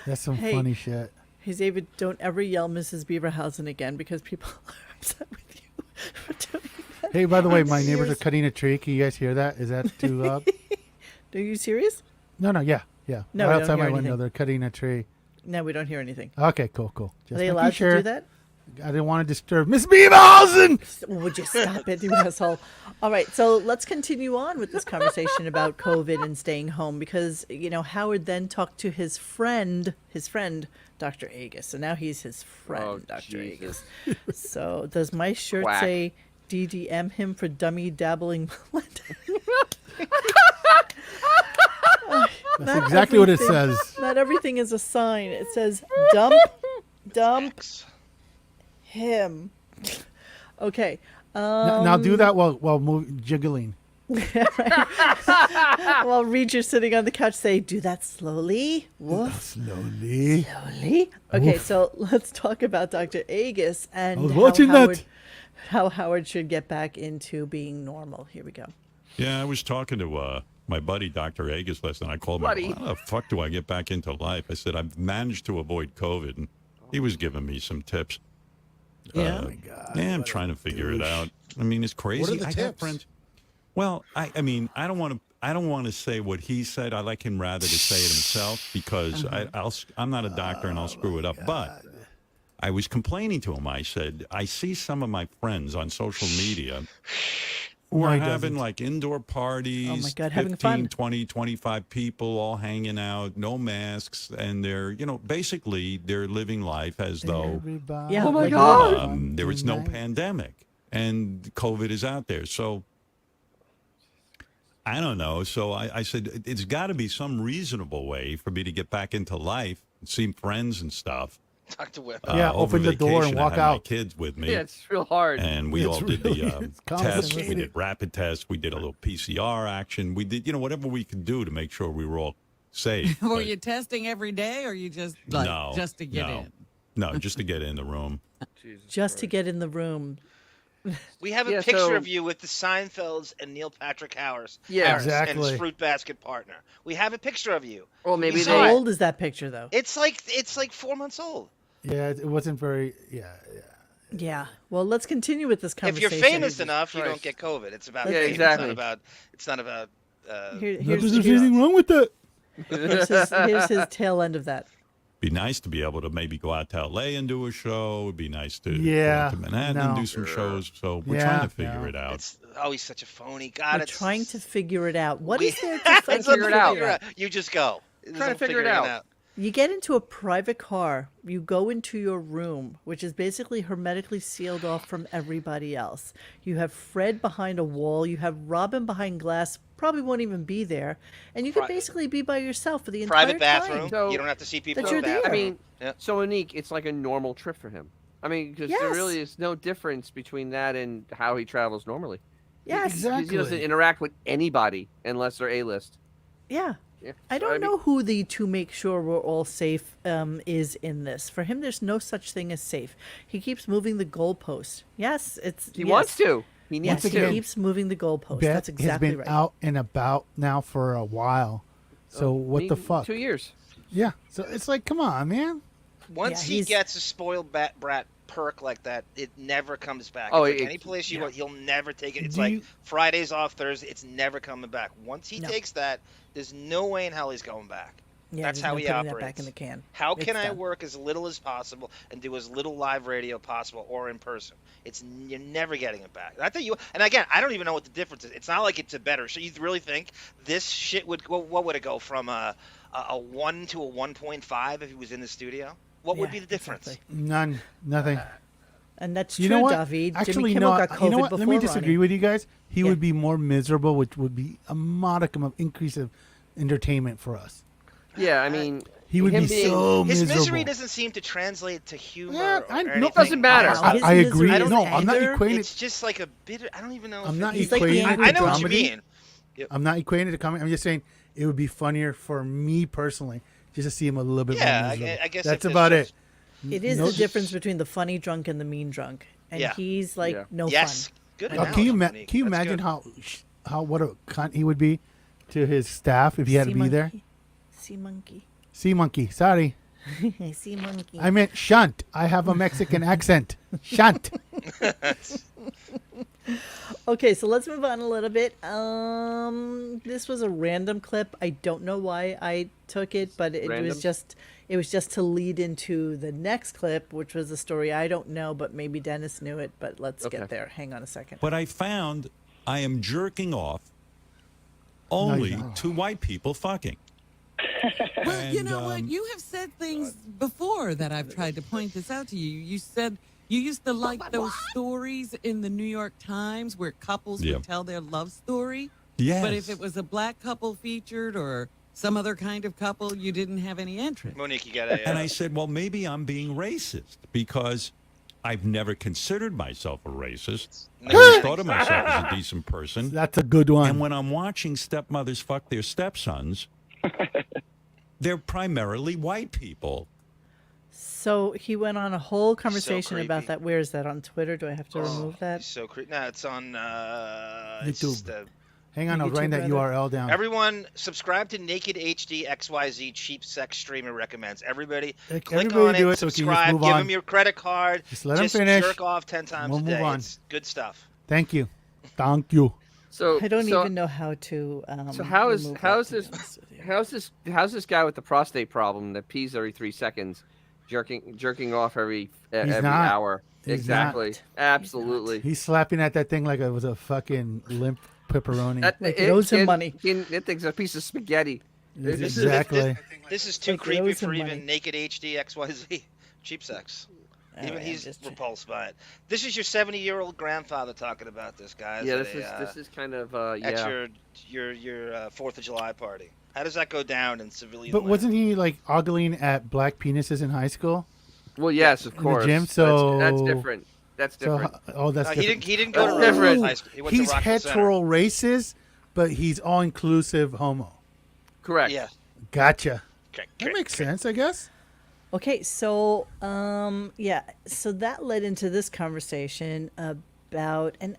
That's some funny shit. Hey, David, don't ever yell Mrs. Beaverhausen again, because people are upset with you for doing that. Hey, by the way, my neighbors are cutting a tree. Can you guys hear that? Is that too loud? Are you serious? No, yeah. No, right outside my window, they're cutting a tree. No, we don't hear anything. Okay, cool. Are they allowed to do that? I didn't want to disturb Miss Beaverhausen. Would you stop it, you asshole? All right, so let's continue on with this conversation about COVID and staying home, because Howard then talked to his friend, Dr. Agus. So now he's his friend, Dr. Agus. So does my shirt say DDM him for dummy dabbling? That's exactly what it says. Not everything is a sign. It says dump him. Okay. Now do that while jiggling. While Reed, you're sitting on the couch, say, do that slowly. Woof. Slowly. Okay, so let's talk about Dr. Agus and how Howard should get back into being normal. Here we go. Yeah, I was talking to my buddy, Dr. Agus, last night. I called him, how the fuck do I get back into life? I said, I've managed to avoid COVID, and he was giving me some tips. Yeah. Oh, my God. Yeah, I'm trying to figure it out. I mean, it's crazy. What are the I tips? got friends. Well, I mean, I don't want to say what he said. I like him rather to say it himself, because I'm not a doctor and I'll screw it up. But I was complaining to him. I said, I see some of my friends on social media Or No, he having doesn't. like indoor parties, Oh my God, having 15, fun. 20, 25 people all hanging out, no masks, and they're, basically they're living life as though Everybody. Yeah, Oh my like God. there was no tonight. pandemic and COVID is out there. So I don't know. So I said, it's got to be some reasonable way for me to get back into life and see friends and stuff. Talk to women. Yeah, Over open the door and vacation, walk I had my out. kids with me. Yeah, it's real hard. And we It's all did really- the it's tests. We complicated. did rapid tests. We did a little PCR action. We did, whatever we could do to make sure we were all safe. Were But you testing every day, or you just just to get in? No, just to get in the room. Jesus just to Christ. get in the room. We have a Yeah, picture so- of you with the Seinfelds and Neil Patrick Harris. Yeah. Harris and Exactly. his fruit basket partner. We have a picture of you. Well, maybe You they. saw How it. old is that picture, though? It's like 4 months old. Yeah, it wasn't very. Yeah. Yeah. Well, let's continue with this If conversation. you're famous enough, you don't Christ. get COVID. It's about Yeah, fame. exactly. It's not about. There's anything wrong with that. here's his tail end of that. Be nice to be able to maybe go out to LA and do a show. It'd be nice to go Yeah, out to Manhattan and no. do some shows. So we're Yeah, trying to figure no. it out. It's he's such a phony. God, We're it's trying to figure it out. What we- is there to It's fucking figure it out. figure out? You just go. There's Trying no to figure it figuring out. You get into a private car, you go into your room, which is basically hermetically sealed off from everybody else. You have Fred behind a wall, you have Robin behind glass, probably won't even be there, and you could basically be by yourself for the entire Private bathroom. time. So- You don't have to see people. That in you're the there. I bathroom. mean, Yeah. so unique. It's like a normal trip for him. I mean, because there Yes. really is no difference between that and how he travels normally. Yes, Exactly. He doesn't interact with anybody unless they're A-list. yeah. Yeah. I So, don't mean, know who the to make sure we're all safe is in this. For him, there's no such thing as safe. He keeps moving the goalpost. Yes, He wants to. He needs Yes, he to. keeps moving the goalpost. Beth That's has exactly been right. out and about now for a while. So what the fuck? 2 years. Yeah. So it's like, come on, man. Once Yeah, he he's- gets a spoiled brat perk like that, it never comes back. Oh, It's like it- any place you yeah. go, he'll never take it. It's Do like you- Fridays off, Thursday. It's never coming back. Once he No. takes that, there's no way in hell he's going back. Yeah, That's there's how no he putting that operates. back in the can. How It's can I done. work as little as possible and do as little live radio possible or in person? You're never getting it back. I think and again, I don't even know what the difference is. It's not like it's a better. So you really think this shit would? What would it go from a 1 to a 1.5 if he was in the studio? What would Yeah, be the difference? exactly. None. Nothing. And that's You true, know what? David. Actually, Jimmy Kimmel no. got COVID You know what? before Let me disagree Ronnie. with you guys. He Yeah. would be more miserable, which would be a modicum of increase of entertainment for us. Yeah, I mean, He would him be being- so His miserable. misery doesn't seem to translate to humor. Yeah, or I- no, anything. doesn't matter. Wow, his I agree. misery is No, I'm not anger. equating It's just like a bitter. I don't even know. I'm if not He's like the equating angry it I to know what you comedy. mean. I'm not equating it to comedy. I'm just saying it would be funnier for me personally just to see him a little bit Yeah, more I miserable. guess That's if about there's it. It is No- the difference between the funny drunk and the mean drunk. And Yeah. he's like, Yeah. no Yes. fun. Good. Can you analogy, Monique. can you That's imagine good. how what a cunt he would be to his staff if he had to Sea be there? monkey. Sea monkey. Sea monkey. Sorry, Sea monkey. I meant shunt. I have a Mexican accent. Shunt. Okay, so let's move on a little bit. This was a random clip. I don't know why I took it, but it Random? was just to lead into the next clip, which was a story I don't know, but maybe Dennis knew it. But let's Okay. get there. Hang on a second. But I found I am jerking off only not. to white people fucking. Well, you And, know what? um, You have said things before that I've tried to point this out to you. You said you used to like those stories in the New York Times where couples Yeah. would tell their love story. Yes. But if it was a black couple featured or some other kind of couple, you didn't have any interest. Monique, you got to. And I said, well, maybe I'm being racist because I've never considered myself a racist. I always thought of myself as a decent person. That's a good one. And when I'm watching stepmothers fuck their stepsons, they're primarily white people. So he went on a whole conversation about creepy. that. Where is that on Twitter? Do I have to remove that? So creepy. No, it's on it's YouTube. just, Hang on, I'll YouTube write that brother. URL down. everyone subscribe to Naked HD XYZ Cheap Sex Streamer recommends. Everybody Like, click everybody on do it, it so we can just subscribe, move give on. them your credit card. Just let 'em finish. Jerk off 10 times We'll a move day. on. It's good stuff. Thank you. Thank you. So I don't so, even know how to. So how is remove how's that, to this be honest with you. how's this guy with the prostate problem that pees every 3 seconds, jerking off every He's every not. hour? Exactly. Absolutely. He's slapping at that thing like it was a fucking limp pepperoni. Like it owes him money. That thing's a piece of spaghetti. Exactly. This is too Like, it creepy owes him for even money. naked HD XYZ. Cheap sex. Even right, he's just- repulsed by it. This is your 70-year-old grandfather talking about this, guys. Yeah, at this is kind of at yeah. your 4th of July party. How does that go down in civilian? But land? wasn't he like ogling at black penises in high school? Well, yes, of In the course. gym, so- that's different. That's different. So, that's No, different. he didn't go to That's different. Rockville High School. He went He's to Rockville Center. hetero racist, but he's all inclusive homo. Correct. Yeah. Gotcha. Okay, That makes sense, I guess. Okay, so so that led into this conversation about, and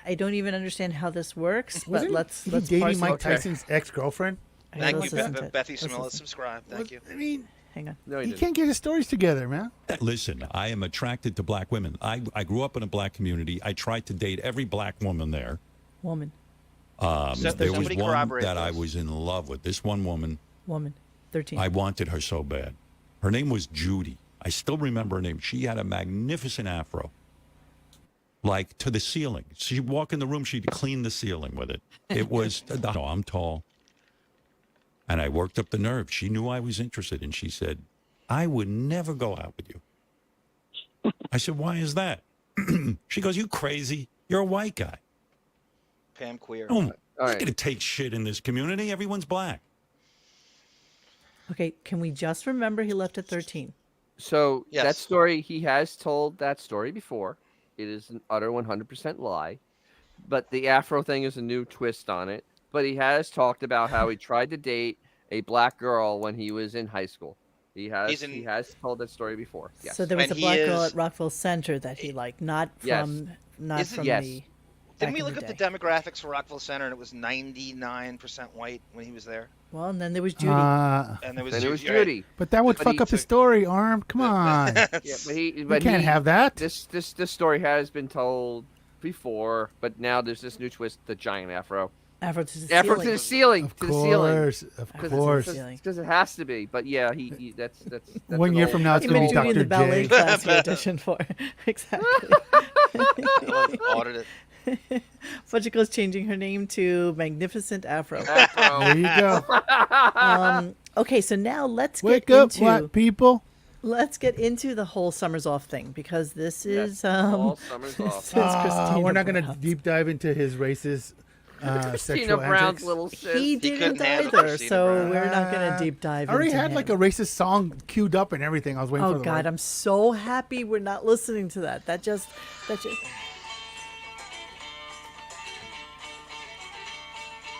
I don't even understand how this works, but Wasn't let's he dating parse Mike it. Tyson's ex-girlfriend? Okay, Thank let's you, listen to it. Bethy Let's Smilla. listen. Subscribe. Thank you. I mean, Hang on. No, he he didn't. can't get his stories together, man. Listen, I am attracted to black women. I grew up in a black community. I tried to date every black woman there. Woman, There was somebody one corroborate that I this. was in love with. This one woman, 13. I wanted her so bad. Her name was Judy. I still remember her name. She had a magnificent afro, like to the ceiling. She'd walk in the room, she'd clean the ceiling with it. It was, no, I'm tall. And I worked up the nerve. She knew I was interested, and she said, I would never go out with you. I said, why is that? She goes, you crazy. You're a white guy. Pam Queer. Oh, I'm All not right. going to take shit in this community. Everyone's black. Okay, can we just remember he left at 13? So Yes. that story, he has told that story before. It is an utter 100% lie. But the Afro thing is a new twist on it. But he has talked about how he tried to date a black girl when he was in high school. He has told that story before. Yes. So there was And a he black girl is- at Rockville Center that he liked, not Yes. from Yes. the. Didn't back we in look the up the day. demographics for Rockville Center, and it was 99% white when he was there? Well, and then there was Judy. And there was Then it was Judy. Right. Judy. But that would But fuck he up his took- story, Arm. Come on. Yeah, but can't have that. This story has been told before, but now there's this new twist: the giant afro. Afro to the Afro ceiling. to the ceiling. Of To the ceiling. course. Of course. Because it has to be. But yeah, he that's 1 an year old- from now, it's He going to met be Judy in the Dr. ballet J. class he auditioned for. Exactly. Audit it. Fudgico's changing her name to Magnificent Afro. There you go. Okay, so now let's Wake get up, into black people. let's get into the whole summers off thing because this is all summers this off. is Christina We're not going to Brown. deep dive into his racist Christina sexual Brown's antics. little sis. He couldn't didn't handle either, Christina so Brown. we're not going to deep dive. I already into had him. like a racist song queued up and everything. I was waiting for Oh the God, right. I'm so happy we're not listening to that. That just.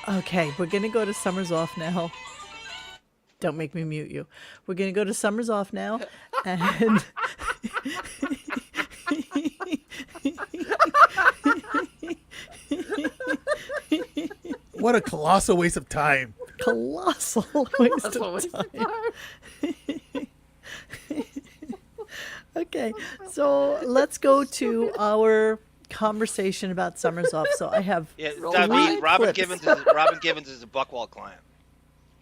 Okay, we're gonna go to summers off now. Don't make me mute you. We're gonna go to summers off now, and What a colossal waste of time. colossal waste That's of what we time. Okay, so let's go to our conversation about summers off. So I have Yeah, Roll Robin Tide clips. Givens is a Buckwall client.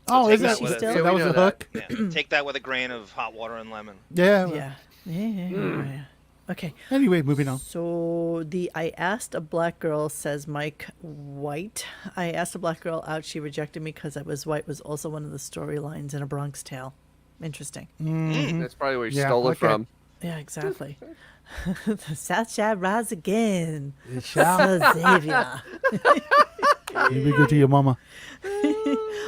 Oh, take is that that, with that, it. Yeah, that we was know the hook? Yeah, take that with a grain of hot water and lemon. Yeah. yeah. Okay, Anyway, moving on. so I asked a black girl, says Mike White. I asked a black girl out. She rejected me because I was white. Was also one of the storylines in A Bronx Tale. Interesting. That's probably where he Yeah, stole it okay. from. Yeah, exactly. The South shall rise again. It shall. Xavier. You be good to your mama.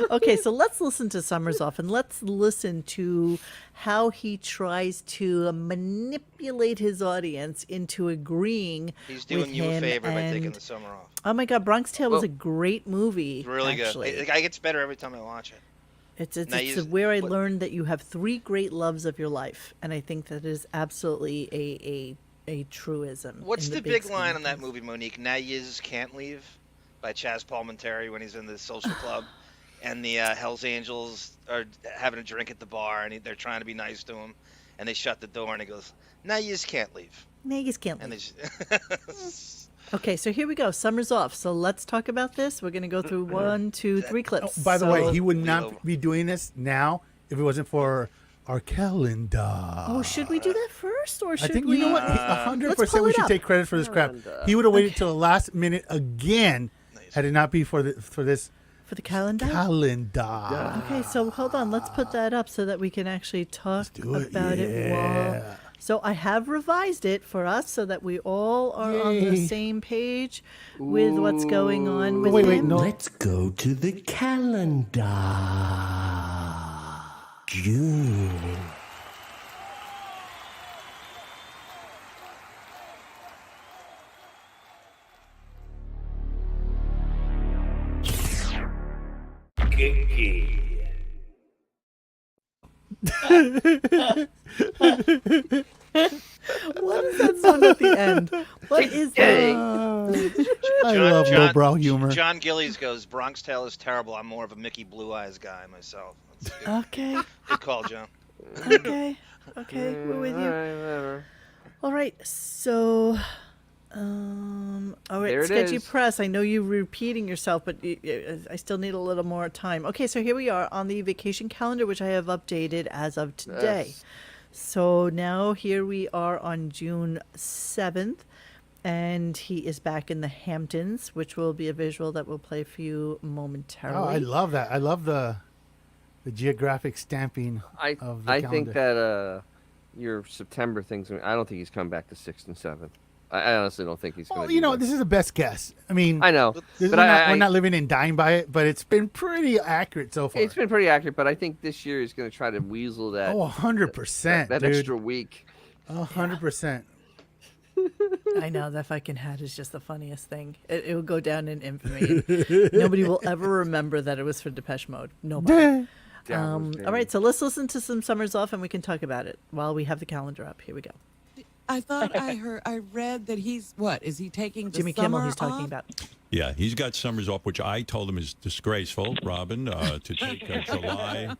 Okay, so let's listen to Summers Off and let's listen to how he tries to manipulate his audience into agreeing He's doing with you a him favor by taking and- the summer off. Oh my God, Bronx Tale was Well- a great movie. It's really actually. good. It gets better every time I watch it. It's Now where I what- learned that you have three great loves of your life, and I think that is absolutely a truism. What's in the big big scheme line of on that things. movie, Monique? Now Yous Can't Leave by Chaz Palminteri when he's in the social club and the Hells Angels are having a drink at the bar and they're trying to be nice to him and they shut the door and he goes, now Yous Can't Leave. No, you just can't And leave. they just... Okay, so here we go. Summer's off. So let's talk about this. We're going to go through 1, 2, 3 clips. By the So- way, he would So- not be doing this now if it wasn't for our calendar. Oh, should we do that first, or should I think we? you know what? 100% we should take credit for this crap. He would have waited till the last minute again, had it not be for this For the calendar? calendar. Okay, so hold on. Let's put that up so that we can actually talk about it. Yeah. So I have revised it for us so that we all are on the same page with what's going on with him. No. Let's go to the calendar. June. What is that sound at the end? What is that? I love lowbrow humor. John Gillies goes, Bronx Tale is terrible. I'm more of a Mickey Blue Eyes guy myself. That's good. Okay. Good call, John. Okay. Okay. We're with you. All right. So, all right. There it Sketchy is. Press. I know you're repeating yourself, but I still need a little more time. Okay. So here we are on the vacation calendar, which I have updated as of today. Yes. So now here we are on June 7th, and he is back in the Hamptons, which will be a visual that we'll play for you momentarily. Oh, I love that. I love the geographic stamping I of the I calendar. think that your September things. I don't think he's come back to 6th and 7th. I honestly don't think he's going Well, to. you know, this is the best guess. I mean, I know, we're but not living and dying by it, but it's been pretty accurate so far. It's been pretty accurate, but I think this year he's going to try to weasel that. Oh, 100%, that dude. extra week. 100%. I know that fucking hat is just the funniest thing. It will go down in infamy. Nobody will ever remember that it was for Depeche Mode. Nobody. All right, so let's listen to some Summers Off, and we can talk about it while we have the calendar up. Here we go. I thought I read that he's is he taking the Jimmy summer Kimmel he's talking off? about. Yeah, he's got summers off, which I told him is disgraceful, Robin, to take July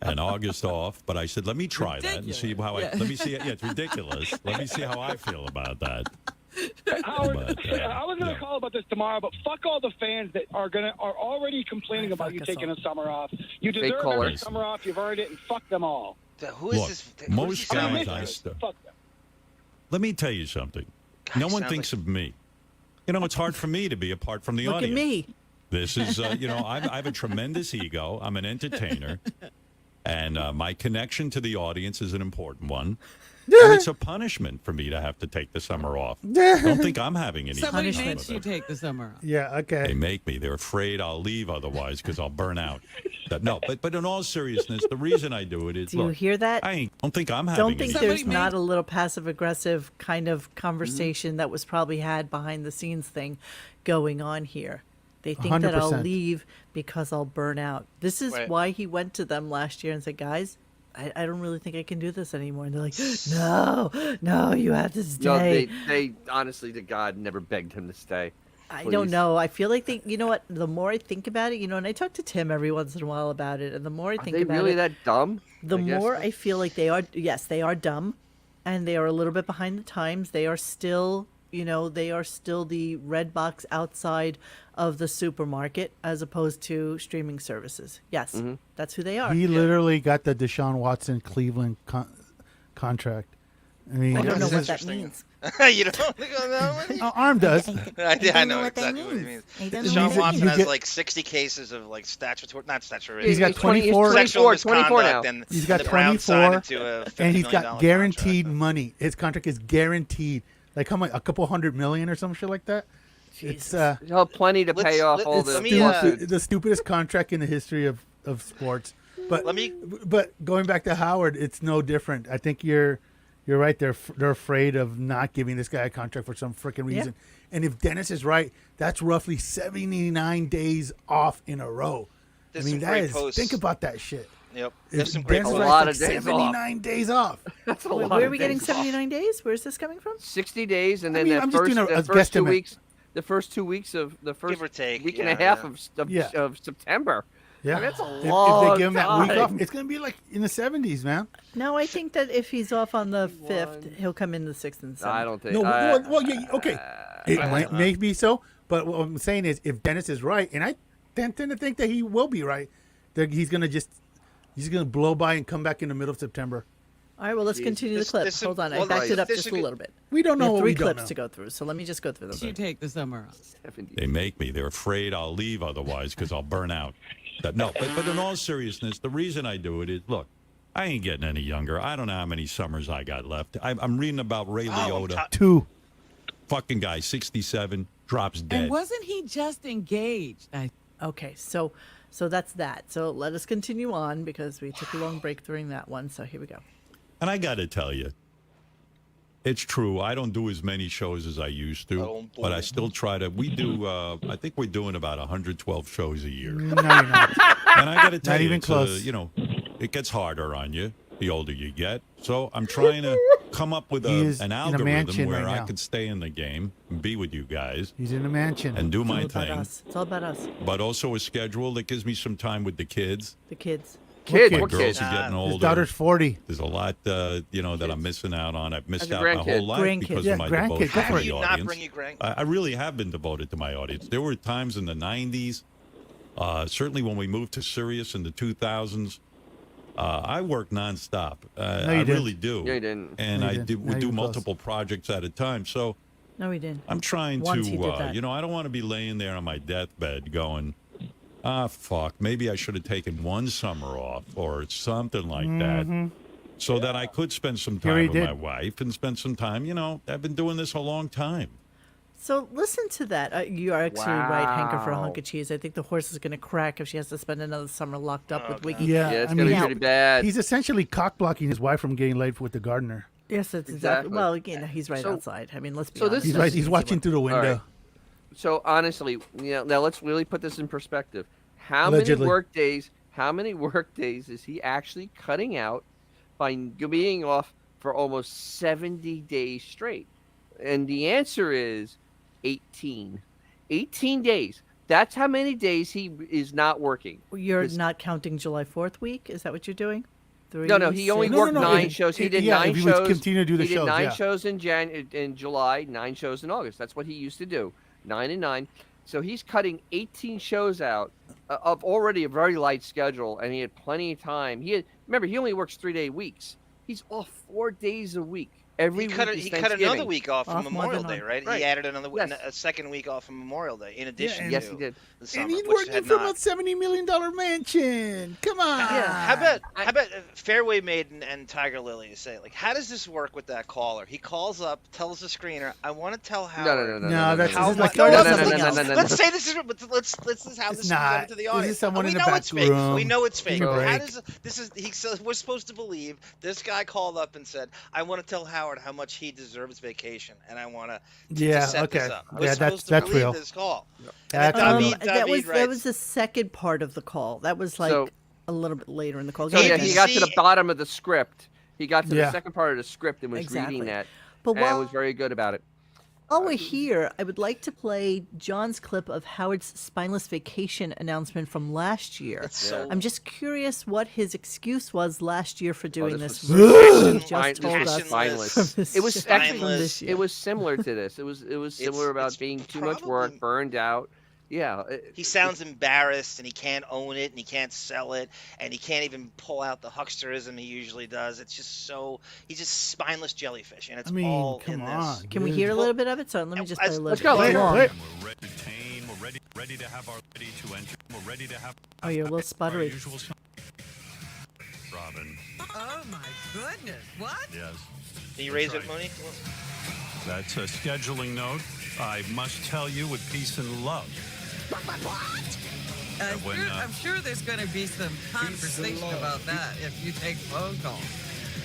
and August off. But I said, let me try that and see how Yeah. let me see. Yeah, it's ridiculous. Let me see how I feel about that. Howard, But, I was going to call about this tomorrow, but fuck all the fans that are already complaining about you fuck us taking all. a summer off. You Fake deserve caller. every summer off. You've earned it, and fuck them all. Who is Look, this? most sound guys like? I st- Fuck them. Let me tell you something. No one thinks of me. You know, it's hard for me to be apart from the Look audience. at me. This is, I have a tremendous ego. I'm an entertainer. And my connection to the audience is an important one. And it's a punishment for me to have to take the summer off. Don't think I'm having any Somebody fun makes with you it. take the summer off. Yeah, okay. They make me. They're afraid I'll leave otherwise because I'll burn out. No, but in all seriousness, the reason I do it is, Do you look, hear that? don't think I'm having Don't think any there's Somebody not made- a little passive aggressive kind of conversation that was probably had behind the scenes thing going on here. They think that I'll 100%. leave because I'll burn out. This is Right. why he went to them last year and said, guys, I don't really think I can do this anymore. And they're like, no, you have to stay. No, they honestly to God never begged him to stay. I Please. don't know. I feel like you know what? The more I think about it, and I talk to Tim every once in a while about it, and the more I Are think they about really it, that dumb? the I guess more that's- I feel like they are. Yes, they are dumb, and they are a little bit behind the times. They are still, they are still the red box outside of the supermarket as opposed to streaming services. Yes, Mm-hmm. that's who they are. He literally got the Deshaun Watson Cleveland contract. I mean, I don't know That's what that interesting. means. You don't think I know? Arm does. I know exactly what it means. I don't know Deshaun what that Watson You has get- like 60 cases of like not statutory. He's got He's 20 he's 24 sexual 24 now. misconduct, and He's got the Browns signed 24, him to a $50 and he's got million guaranteed contract. money. His contract is guaranteed. Like how much? A couple $100 million or some shit like that. It's He'll have plenty to pay off all it's the let me, lawsuits. the stupidest contract in the history of sports. But Let me- But going back to Howard, it's no different. I think you're right. They're afraid of not giving this guy a contract for some freaking reason. And if Dennis is right, that's roughly 79 days off in a row. There's I mean, some that great is. posts. Think about that shit. Yep. If There's some great Dennis is A right, lot it's of like days off. 79 days off. That's a Wait, lot where are of we getting days. 79 days? Where's this coming from? 60 days, and then mean, that I'm just first, doing a the first 2 guesstimate. weeks. The first 2 weeks of the first Give or take, week and yeah, a half yeah. of September. Yeah, I mean, that's a if long they give him that week off, time. it's gonna be like in the 70s, man. No, I think that if he's off on the 5th, he'll come in the 6th and 7th. I don't think. No, well, yeah, okay, it might may be so, but what I'm saying is, if Dennis is right, and I tend to think that he will be right, that he's gonna just He's going to blow by and come back in the middle of September. All right, well, let's continue the clip. Hold on. I backed it up just a little bit. We don't know We have what three we don't clips know. to go through, so let me just go through them. You take the summer off. They make me. They're afraid I'll leave otherwise because I'll burn out. No, but in all seriousness, the reason I do it is, look, I ain't getting any younger. I don't know how many summers I got left. I'm reading about Ray Liotta. 2. Fucking guy, 67, drops dead. And wasn't he just engaged? Okay, so that's that. So let us continue on because we took a long break during that one. So here we go. And I got to tell you, it's true. I don't do as many shows as I used to, but I still try to. We do, I think we're doing about 112 shows a year. No, you're not. And I got to tell Not you, even it's, close. It gets harder on you the older you get. So I'm trying to come up with He is an in a algorithm mansion where right I now. could stay in the game and be with you guys He's in a mansion. and do my It's all about thing, us. It's all about us. but also a schedule that gives me some time with the kids. The kids. Kids, My what girls kids? are getting older. His daughter's 40. There's a lot, that I'm missing out on. I've missed As a out my grandkid. whole life Grandkid. because Yeah, of my grandkid. devotion Go to for How it. do you the not audience. bring your grand? I really have been devoted to my audience. There were times in the 90s, certainly when we moved to Sirius in the 2000s, I worked nonstop. you I didn't. really do. No, you didn't. And No, you I didn't. did, Not would do even close. multiple projects at a time. So No, we didn't. I'm trying Once he to, did that. I don't want to be laying there on my deathbed going, fuck, maybe I should have taken one summer off or something like that. So that I could spend some Here he time with did. my wife and spend some time, I've been doing this a long time. So listen to that. You are actually right, Hanker, for a Wow. hunk of cheese. I think the horse is going to crack if she has to spend another summer locked up with Wiggy. Yeah, Yeah, it's I going to mean, be pretty bad. he's essentially cock blocking his wife from getting laid with the gardener. Yes, that's exactly. Exactly. Well, again, he's right So- outside. I mean, let's be so honest. this He's is- right. He's watching through the window. right. So honestly, now let's really put this in perspective. How Allegedly. many work days is he actually cutting out by being off for almost 70 days straight? And the answer is 18. 18 days. That's how many days he is not working. You're This- not counting July 4th week? Is that what you're doing? No, he only 3, worked No, 9 if- shows. He if- did yeah, 9 if he would shows. continue to do the he did shows, 9 yeah. shows in July, 9 shows in August. That's what he used to do, 9 and 9. So he's cutting 18 shows out of already a very light schedule, and he had plenty of time. Remember, he only works 3-day weeks. He's off 4 days a week. Every He week cut, is he cut another Thanksgiving. week off from Off more Memorial than Day, one. right? Right. He added another Yes. a second week off from Memorial Day, in addition and- Yes, to he did. the summer, And he's which working had from not. a $70 million mansion. Come on. How about Fairway Maiden and Tiger Lily say, like, how does this work with that caller? He calls up, tells the screener, I want to tell Howard. No, that's How this is much? like No, no, no, no, no, no, no, no, Let's say this is. Let's this is how It's this is not. presented to the This is audience. someone we in the know back it's fake. room. We know it's fake. Give me a How break. does this is? We're supposed to believe this guy called up and said, I want to tell Howard how much he deserves vacation, and I want to Yeah, set okay. this up. Yeah, We're that's- supposed to that's believe real. this call. That's And real. that was writes, the second part of the call. That was like So- a little bit later in the call. So Go yeah, ahead, he Dennis. got to the bottom of the script. He got to Yeah. the second part of the script and was Exactly. reading that, But and while- was very good about it. While we're here, I would like to play John's clip of Howard's spineless vacation announcement from last year. It's so- I'm just curious what his excuse was last year for doing this this. was- versus what he This just told us. spineless. from this It was show. actually From this year. it was similar to this. It was similar about it's being too much work, probably- burned out. Yeah. He sounds embarrassed, and he can't own it, and he can't sell it, and he can't even pull out the hucksterism he usually does. It's just he's just spineless jellyfish, and it's I mean, all come in on. this. Can we hear a little bit of it? So let me just play a little Let's bit. go. It's long. Play it. We're ready, we're ready to have our ready to enter. We're ready to have Oh, you're a little sputtery. Robin. Oh my goodness! What? Yes. Can you raise That's it, right. Mooney? That's a scheduling note. I must tell you with peace and love. when, I'm sure there's going to be some conversation about that if you take phone calls.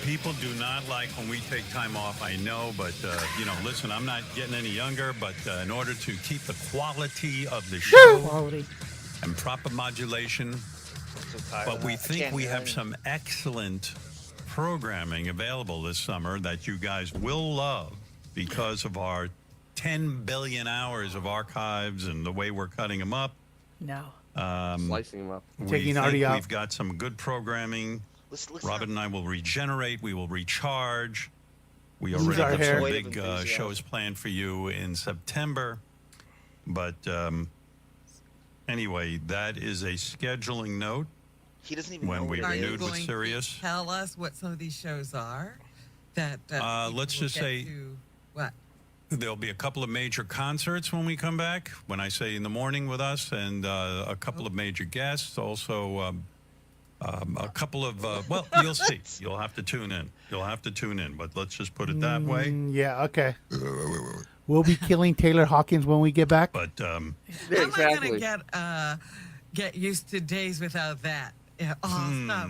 People do not like when we take time off, I know, but, listen, I'm not getting any younger, but in order to keep the quality of the show Quality. and proper modulation, I'm so tired but of we that. I think can't we hear have anything. some excellent programming available this summer that you guys will love because of our 10 billion hours of archives and the way we're cutting them up. No. Slicing them up. We Taking think Artie out. we've got some good programming. Listen Robin and I will regenerate. We will recharge. We Lose already our have hair. some Wave of big enthusiasm. shows planned for you in September. But anyway, that is a scheduling note. He doesn't even when know we what it Are you renewed with going Sirius. to tell us what some of these shows are? That Let's people just get say- to- what? There'll be a couple of major concerts when we come back. When I say in the morning with us, and a couple of major guests. Also, a couple of well, you'll see. You'll have to tune in. But let's just put it that way. Yeah. Okay. We'll be killing Taylor Hawkins when we get back. But Yeah, How exactly. am I gonna get used to days without that? Yeah, stop.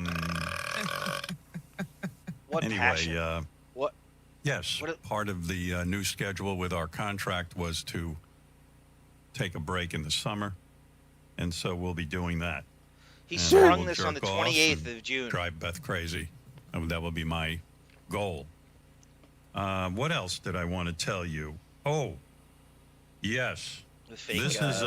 What anyway, passion? What? yes, What part of the new schedule with our contract was to take a break in the summer, and so we'll be doing that. He And sprung we'll this on the jerk off 28th and of June. Drive Beth crazy. That will be my goal. What else did I want to tell you? Oh, yes. The fake, This is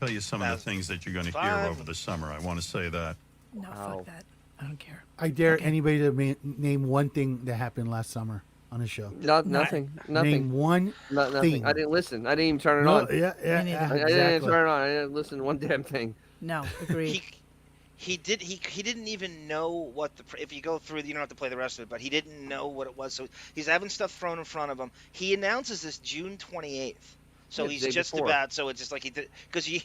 tell you some of the things that you're going to hear over the summer. I want to say that. No, fuck that. I don't care. I dare anybody to name one thing that happened last summer on the show. Nothing. Name one Nothing. thing. I didn't listen. I didn't even turn it No, on. yeah, Me neither. I exactly. didn't turn it on. I didn't listen to one damn thing. No, agreed. He didn't even know what if you go through, you don't have to play the rest of it, but he didn't know what it was. So he's having stuff thrown in front of him. He announces this June 28th. So Yeah, he's the day just before. about, so it's just like he did, because he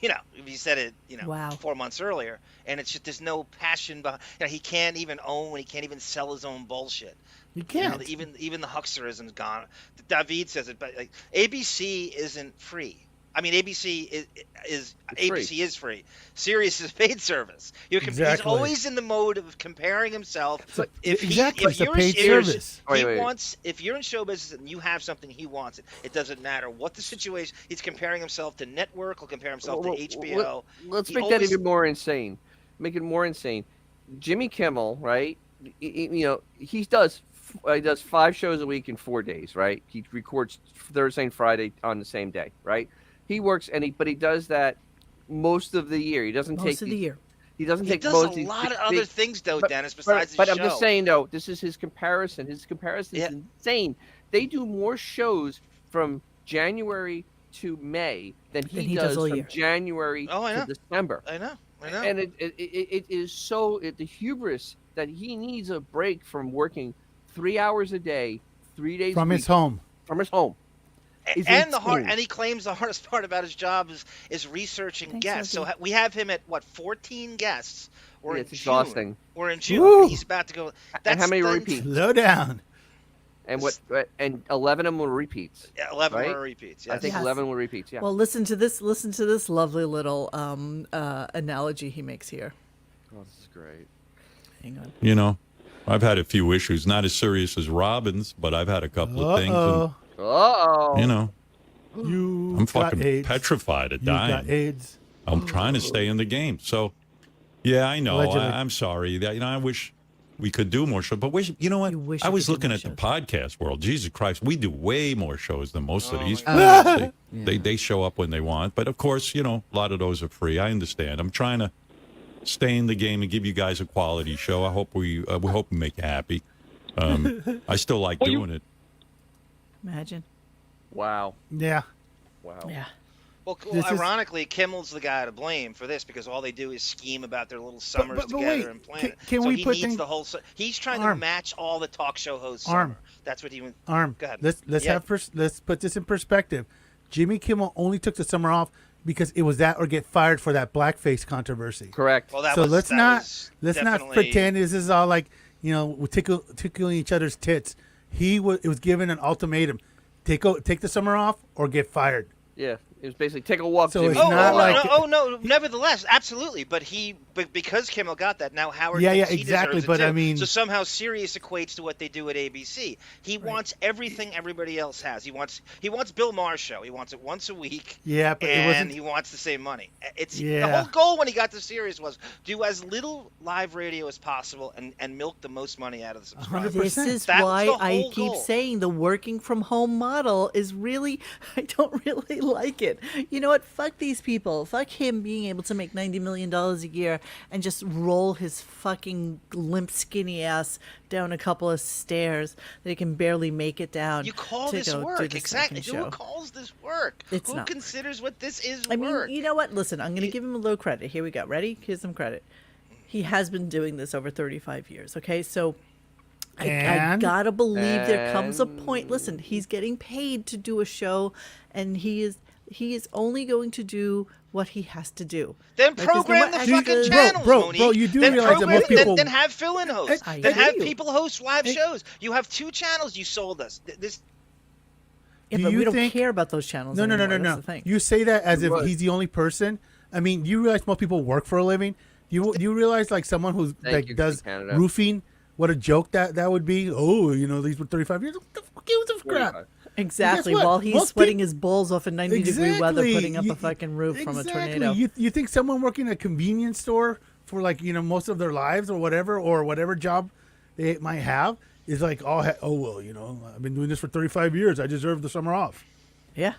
said it, Wow. 4 months earlier, and it's just, there's no passion behind, he can't even he can't even sell his own bullshit. You can't. Even the hucksterism's gone. David says it, but like ABC isn't free. I mean, ABC is ABC is free. Sirius is paid service. He's always in the mode of comparing himself. If it's a you're paid in, service. If you're in show business and you have something, he wants it. It doesn't matter what the situation. He's comparing himself to network. He'll compare himself to HBO. Let's make that even more insane. Make it more insane. Jimmy Kimmel, right? He does 5 shows a week in 4 days, right? He records Thursday and Friday on the same day, right? He works but he does that most of the year. He doesn't take Most of the year. He doesn't He take does most a lot of other things, though, Dennis, besides his But show. I'm just saying, though, this is his comparison. His comparison is insane. They do more shows from January to May than he does all from year. January to December. I know. And it is so the hubris that he needs a break from working 3 hours a day, 3 days From a week, his home. From his home. And he claims the hardest part about his job is researching guests. So we have him at 14 guests. It's exhausting. We're in June. Woo. He's about to go. And how many repeats? Slow down. And 11 of them were repeats. Yeah, 11 right? were repeats. Yes. I think 11 were repeats. Yeah. Well, listen to this lovely little analogy he makes here. Oh, this is great. Hang on. I've had a few issues, not as serious as Robin's, but I've had a couple of things. And, I'm fucking petrified of dying. You got AIDS. I'm trying to stay in the game. So, yeah, I know. I'm sorry. I wish we could do more shows. But you know what? I was looking at the podcast world. Jesus Christ, we do way more shows than most of these. They show up when they want. But, of course, a lot of those are free. I understand. I'm trying to stay in the game and give you guys a quality show. I hope we hope we make you happy. I still like doing it. Imagine. Wow. Yeah. Wow. Yeah. Well, ironically, Kimmel's the guy to blame for this because all they do is scheme about their little summers but together wait, and plan it. can so we he put needs things- the whole. He's trying to match all the talk show hosts. Summer. That's what he went. Go ahead. Let's put this in perspective. Jimmy Kimmel only took the summer off because it was that or get fired for that blackface controversy. Correct. Well, let's not pretend this is all like we're tickling each other's tits. It was given an ultimatum: take the summer off or get fired. Yeah, it was basically take a walk. So Jimmy. it's not like no. Nevertheless, absolutely. But because Kimmel got that, now Howard. Yeah, thinks he exactly. deserves it But too. I mean, so somehow Sirius equates to what they do at ABC. He wants everything everybody else has. He wants Bill Maher's show. He wants it once a week. Yeah, but it wasn't. He wants the same money. The whole goal when he got to Sirius was do as little live radio as possible and milk the most money out of the subscribers. This is why I keep saying the working from home model is really, I don't really like it. it. You know what? Fuck these people. Fuck him being able to make $90 million a year and just roll his fucking limp, skinny ass down a couple of stairs that he can barely make it down. You call to this go do work. the Exactly. second show. Who calls this work? It's Who not. considers what this is I work? mean, you know what? Listen, I'm going to give him a little credit. Here we go. Ready? Here's some credit. He has been doing this over 35 years, okay? So I gotta believe there comes a point. Listen, he's getting paid to do a show, and he is only going to do what he has to do. Then Like, there's no program more the fucking extras. channels, Bro, Monique. you do then realize that program most people- then have fill-in hosts. I Then have agree. people host live shows. You have 2 channels you sold us. This Yeah, Do but you we don't think- care about those channels No. anymore. That's the thing. You say that as if Right. he's the only person. I mean, you realize most people work for a living. You realize like someone who's Thank like you, does Canada. roofing. What a joke that would be. Oh, these were 35 years. What the fuck gives a crap? Exactly. Guess what? While he's Most sweating peop- his balls off in 90-degree weather, Exactly. putting up You- a fucking roof from a Exactly. tornado. You think someone working at a convenience store for like most of their lives or whatever job they might have is like oh well I've been doing this for 35 years. I deserve the summer off. Yeah.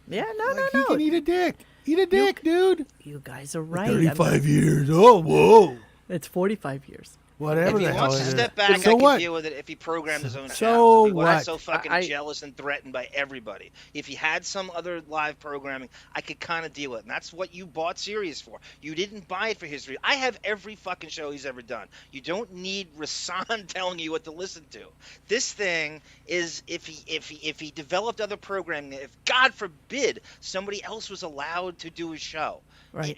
Yeah. No. Like, no. He can eat a dick. Eat a dick, dude. You guys are right. 35 years. Oh, whoa. It's 45 years. Whatever if he the hell wants it to is. step back, So I can what? deal with it if he programmed his own So channels. If he what? wasn't so fucking I- jealous and threatened by everybody. If he had some other live programming, I could kind of deal with it. And that's what you bought Sirius for. You didn't buy it for his reason. I have every fucking show he's ever done. You don't need Rasan telling you what to listen to. This thing is if he developed other programming, if God forbid somebody else was allowed to do his show. Right.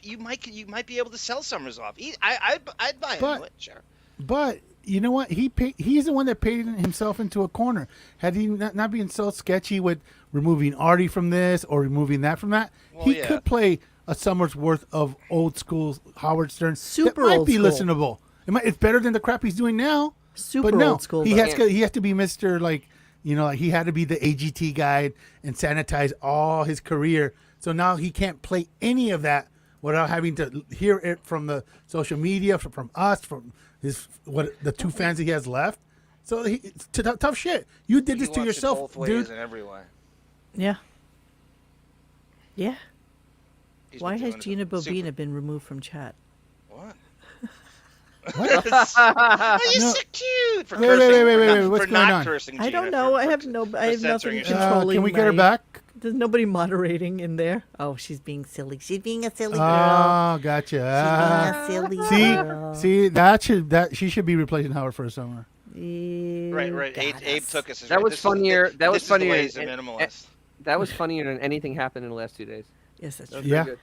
You might be able to sell Summers off. I'd buy into it, sure. But you know what? He's the one that paid himself into a corner. Had he not been so sketchy with removing Artie from this or removing that from that, he could play a summer's worth of old school Howard Stern. Super that might old be school. listenable. It's better than the crap he's doing now. Super but no, old school. He though. has to be Mr. like he had to be the AGT guy and sanitize all his career. So now he can't play any of that without having to hear it from the social media, from us, from the 2 fans he has left. So it's tough shit. You did this He to wants it yourself, both ways dude. in every way. Yeah. Yeah. He's Why been has doing it Gina super- Bobina been removed from chat? What? What? Oh, you're No. so cute. For Wait, cursing, wait, what's for going not on? cursing, I don't Gina, know. for- I have for nothing censoring yourself. controlling. Can we get her back? There's nobody moderating in there. Oh, she's being silly. She's being a silly girl. Oh, gotcha. She's being a silly girl. See, she should be replacing Howard for a summer. Right. Abe took us. That was funnier. That was funnier. This is the way he's a minimalist. That was funnier than anything happened in the last 2 days. Yes, that's That true. was pretty Yeah. good.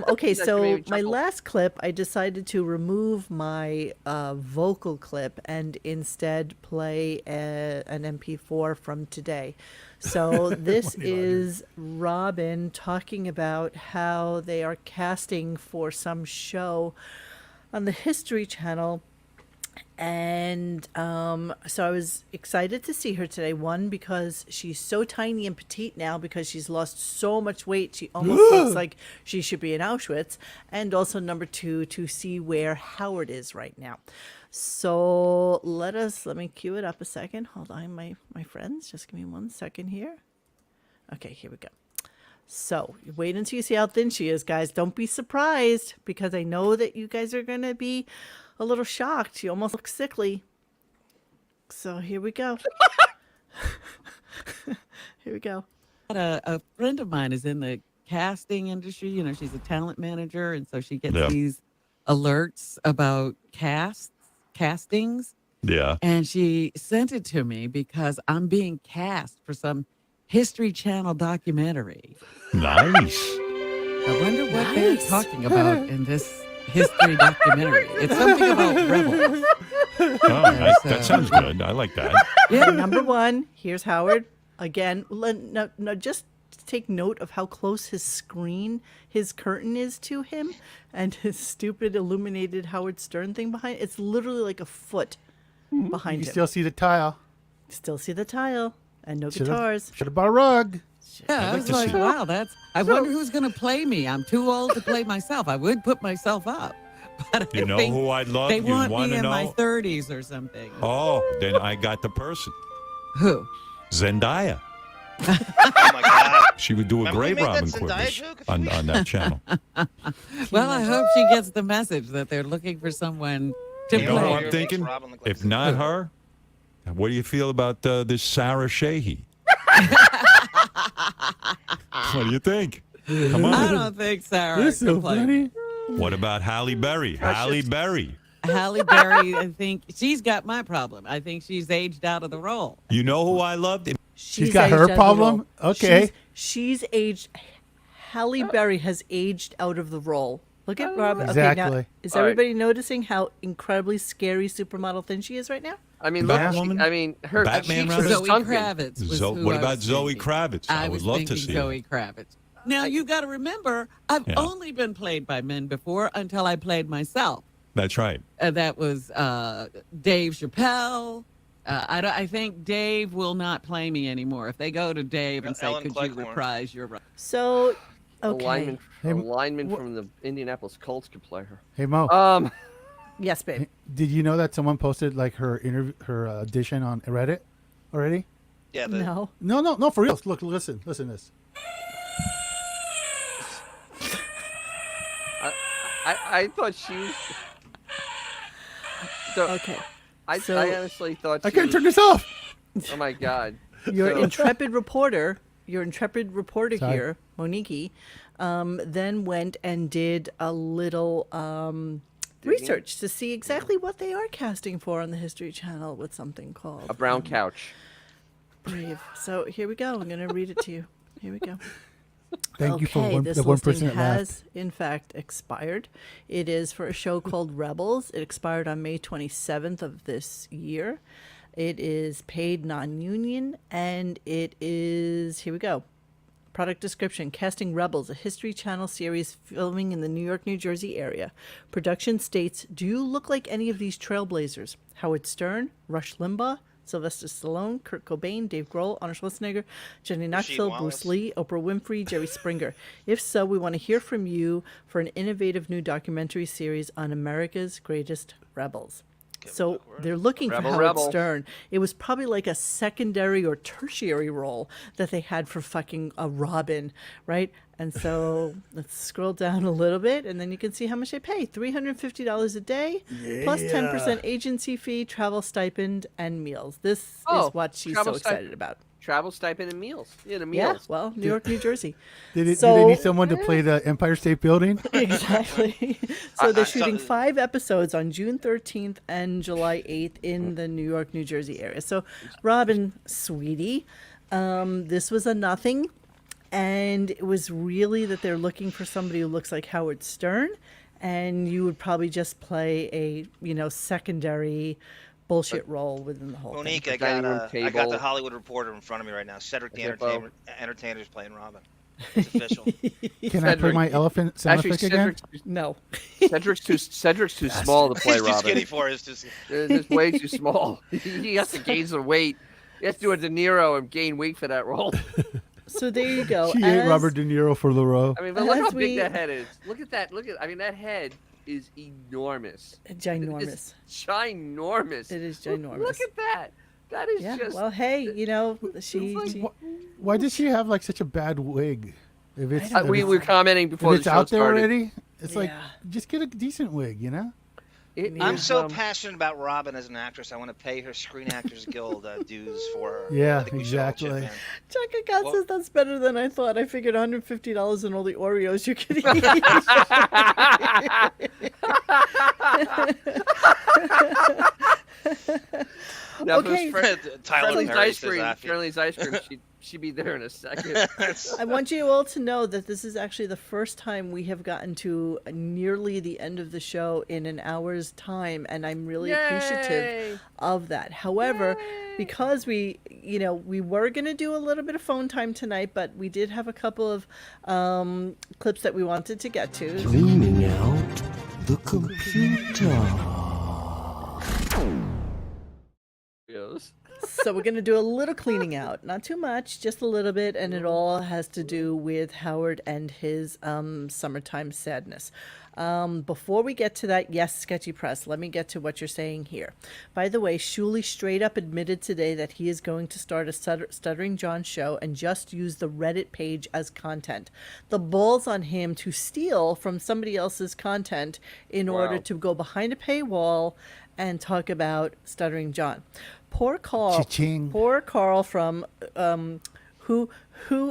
Okay, That so made me my chuckle. last clip, I decided to remove my vocal clip and instead play an MP4 from today. So this is Robin talking about how they are casting for some show on the History Channel. And so I was excited to see her today. One, because she's so tiny and petite now because she's lost so much weight. She almost looks like she should be in Auschwitz. And also, number 2, to see where Howard is right now. So let me cue it up a second. Hold on, my friends. Just give me 1 second here. Okay, here we go. So wait until you see how thin she is, guys. Don't be surprised because I know that you guys are going to be a little shocked. She almost looks sickly. So here we go. Here we go. A friend of mine is in the casting industry. She's a talent manager, and so she gets these alerts about castings. Yeah. And she sent it to me because I'm being cast for some History Channel documentary. Nice. I wonder what they're talking about in this history documentary. It's something about rebels. Oh, that sounds good. I like that. Yeah. Number 1, here's Howard. Again, no, just take note of how close his curtain is to him and his stupid illuminated Howard Stern thing behind. It's literally like a foot behind You him. still see the tile. Still see the tile and no guitars. Should have bought a rug. Yeah, I was like, wow, I wonder who's going to play me. I'm too old to play myself. I would put myself up. But You know who I'd love? They You want want me to in know? my 30s or something. Oh, then I got the person. Who? Zendaya. Oh my God. She would do a Remember we great made that Robin Zendaya Quivers joke on that channel. Well, I hope she gets the message that they're looking for someone to You know who play. I'm thinking? If not her, what do you feel about this Sara Shahi? What do you think? Come on. I don't think Sarah This is can so play. funny. What about Halle Berry? Halle Berry. Halle Berry, I think she's got my problem. I think she's aged out of the role. You know who I loved? She's got aged her out of the problem? role. Okay. She's aged. Halle Berry has aged out of the role. Look at Rob. Okay, Exactly. now, is All right. everybody noticing how incredibly scary supermodel thin she is right now? I mean, look. Batwoman? I mean, her Batman cheeks Robin? are Zoe sunken. Kravitz was who What I about was Zoe thinking. Kravitz? I would was love thinking to see Zoe Kravitz. Now, you got to remember, I've Yeah. only been played by men before until I played myself. That's right. That was Dave Chappelle. I think Dave will not play me anymore. If they go to Dave and say, Ellen could you Cleghorn. reprise your role? So, A okay. lineman from the Indianapolis Colts could play her. Hey, Mo. Yes, babe. Did you know that someone posted like her her audition on Reddit already? Yeah. No. No, for real. Look, listen to this. I thought she was. So, Okay. I honestly thought I she can't was- turn this off. Oh my God. Your So- intrepid reporter, Sorry. here, Monique, then went and did a little research to see exactly what they are casting for on the History Channel with something called A brown couch. Brave. So here we go. I'm going to read it to you. Here we go. Thank you for This the one listing person that has, laughed. in fact, expired. It is for a show called Rebels. It expired on May 27th of this year. It is paid non-union, and it is, here we go. Product description: Casting Rebels, a History Channel series filming in the New York, New Jersey area. Production states, do you look like any of these trailblazers? Howard Stern, Rush Limbaugh, Sylvester Stallone, Kurt Cobain, Dave Grohl, Arnold Schwarzenegger, Jenny Knoxville, Wallace. Bruce Lee, Oprah Winfrey, Jerry Springer. If so, we want to hear from you for an innovative new documentary series on America's Greatest Rebels. So they're looking for Howard Stern. It was probably like a secondary or tertiary role that they had for fucking a Robin, right? And so let's scroll down a little bit, and then you can see how much they pay. $350 a day, plus 10% agency fee, travel stipend, and meals. This is what she's so excited about. Travel stipend and meals. Yeah, the Yeah, meals. well, New York, New Jersey. Do they need someone to play the Empire State Building? Exactly. So they're shooting 5 episodes on June 13th and July 8th in the New York, New Jersey area. So, Robin, sweetie, this was a nothing. And it was really that they're looking for somebody who looks like Howard Stern. And you would probably just play a, secondary bullshit role within the whole Monique, thing. I got the Hollywood Reporter in front of me right now. Cedric the Entertainer's playing Robin. It's official. Can I play my elephant sound effect again? No. Cedric's too small to play He's too Robin. skinny for it. It's just way too small. He has to gain some weight. He has to do a De Niro and gain weight for that role. So there you go. She ate Robert De Niro for Leroy. I mean, but look how big that head is. Look at that. I mean, that head is enormous. Ginormous. It's ginormous. It is ginormous. Look at that. That is just. Well, hey, she. Why does she have like such a bad wig? If it's we were commenting before if it's the show out there started. already. It's like just get a decent wig, I'm so passionate about Robin as an actress. I want to pay her Screen Actors Guild dues for her. Yeah, I think we should all chip exactly. in. Chaka God says that's better than I thought. I figured $150 and all the Oreos you could eat. Now, Okay. Friendly's ice cream. Friendly's ice cream. She'd be there in a second. I want you all to know that this is actually the first time we have gotten to nearly the end of the show in an hour's time, and I'm really appreciative of that. However, because we were going to do a little bit of phone time tonight, but we did have a couple of clips that we wanted to get to. Cleaning out the computer. So we're going to do a little cleaning out. Not too much, just a little bit. And it all has to do with Howard and his summertime sadness. Before we get to that, yes, Sketchy Press, let me get to what you're saying here. By the way, Shuli straight up admitted today that he is going to start a Stuttering John show and just use the Reddit page as content. The balls on him to steal from somebody else's content in order to go behind a paywall and talk about Stuttering John. Poor Carl. Cha-ching. Poor Carl from who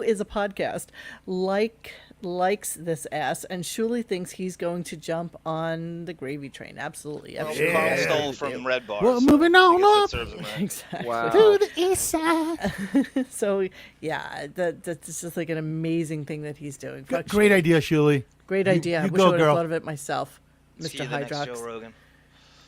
is a podcast likes this ass, and Shuli thinks he's going to jump on the gravy train. Absolutely. Well, Carl stole from Red Bar. Well, moving on up. Exactly. Wow. To the east side. So yeah, that's just like an amazing thing that he's doing. Fuck Great Shuli. idea, Shuli. Great idea. I you wish go, I would have girl. thought of it myself, See Mr. you the next Joe Hydrox. Rogan.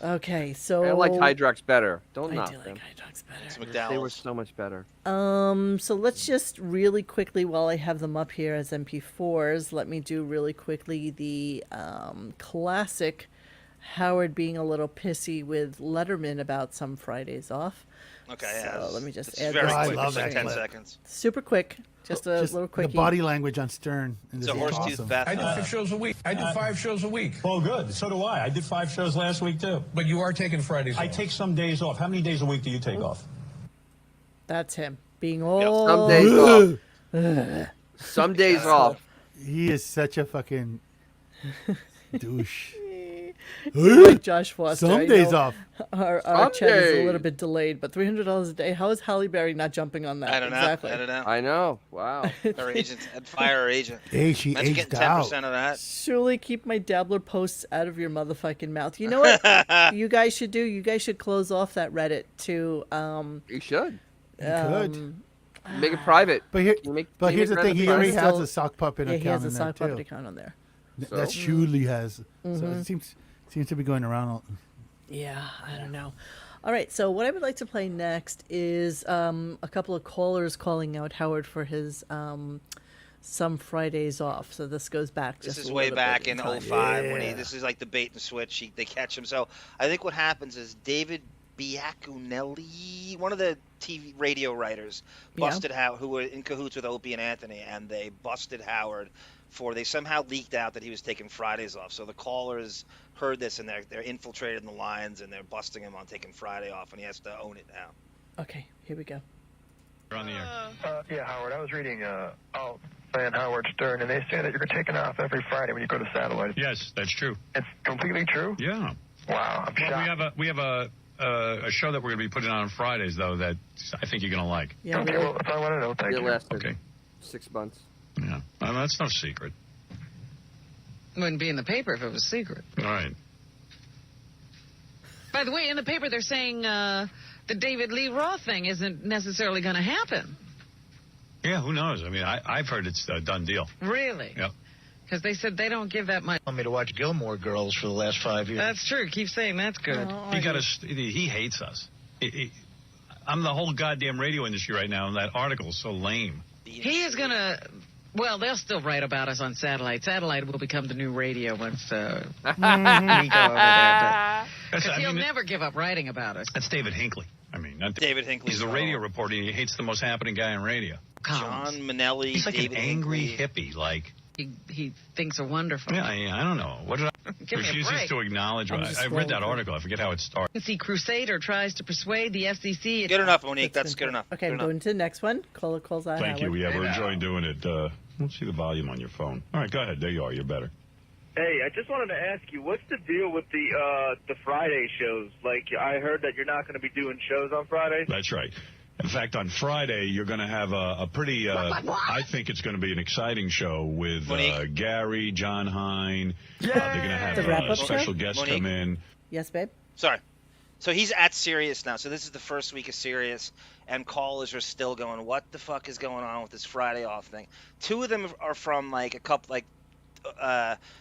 Okay, so I liked Hydrox better. Don't I knock do them. like Hydrox better. It's They were McDowell's. so much better. So let's just really quickly, while I have them up here as MP4s, let me do really quickly the classic Howard being a little pissy with Letterman about some Fridays off. Okay, So yeah. let me just It's add very this. I quick. love It's like that 10 clip. seconds. Super quick, just a little The quickie. body language on Stern. It's a horse tooth bath. I do 5 shows a week. I do 5 shows a week. Well, good. So do I. I did 5 shows last week, too. But you are taking Fridays I off. take some days off. How many days a week do you take off? That's him being all Some days off. Some days off. He is such a fucking douche. like Josh Foster. Some I days know off. Our Some chat is a days. little bit delayed, but $300 a day. How is Halle Berry not jumping on that? I don't know. Exactly. I don't know. I know. Wow. Her agent, fire her agent. Hey, she Imagine aged getting 10% out. of that. Surely keep my dabbler posts out of your motherfucking mouth. You know what you guys should do? You guys should close off that Reddit to You should. You could. Make it private. But here, Can you make- but can you here's the make thing. Reddit He already private? has a sock puppet yeah, he account has a in there sock puppet too. account on there. That Shuli has. So it seems to be going around. Yeah, I don't know. All right, so what I would like to play next is a couple of callers calling out Howard for his some Fridays off. So this goes back. This just is a way little back bit in time. 05 when this is like the bait and switch. They catch him. So I think what happens is David Biacunelli, one of the TV radio writers, busted Howard, who were in cahoots with Opie and Anthony, and they busted Howard they somehow leaked out that he was taking Fridays off. So the callers heard this and they're infiltrated in the lines and they're busting him on taking Friday off, and he has to own it now. Okay, here we go. You're on the air. Yeah, Howard, I was reading and Howard Stern, and they say that you're taking off every Friday when you go to satellite. Yes, that's true. It's completely true? Yeah. Wow, I'm shocked. Well, we have a show that we're going to be putting on Fridays, though, that I think you're going to like. Yeah, Okay, really? well, if I want to know, thank It you. lasted Okay. 6 months. Yeah. That's no secret. Wouldn't be in the paper if it was secret. All right. By the way, in the paper they're saying the David Lee Roth thing isn't necessarily going to happen. Yeah, who knows? I mean, I've heard it's a done deal. Really? Yep. Because they said they don't give that much. Want me to watch Gilmore Girls for the last 5 years? That's true. Keep saying that's good. He hates us. I'm the whole goddamn radio industry right now, and that article is so lame. He is going to... Well, they'll still write about us on satellite. Satellite will become the new radio once we go over there. Because he'll never give up writing about us. That's David Hinckley. I mean, not David Hinckley. He's a radio reporter. He hates the most happening guy in radio. John Manelli. He's like David an angry Hinckley. hippie. Like he thinks are wonderful. Yeah, I don't know. What did I Give me a refuses break. to acknowledge? I'm just I read that scrolling article. I forget how it started. See, Crusader tries to persuade the FCC. Good enough, Monique. That's good enough. Okay, Good I'm enough. going to the next one. Caller calls out Thank Howard. you. Yeah, we're enjoying doing it. Let's see the volume on your phone. All right, go ahead. There you are. You're better. Hey, I just wanted to ask you, what's the deal with the Friday shows? Like, I heard that you're not going to be doing shows on Fridays. That's right. In fact, on Friday, you're going to have a pretty, I think it's going to be an exciting show with Gary, John Hine. They're going to have The wrap-up special show? guests Monique? come in. Yes, babe? Sorry. So he's at Sirius now. So this is the first week of Sirius, and callers are still going, what the fuck is going on with this Friday off thing? 2 of them are from like a couple,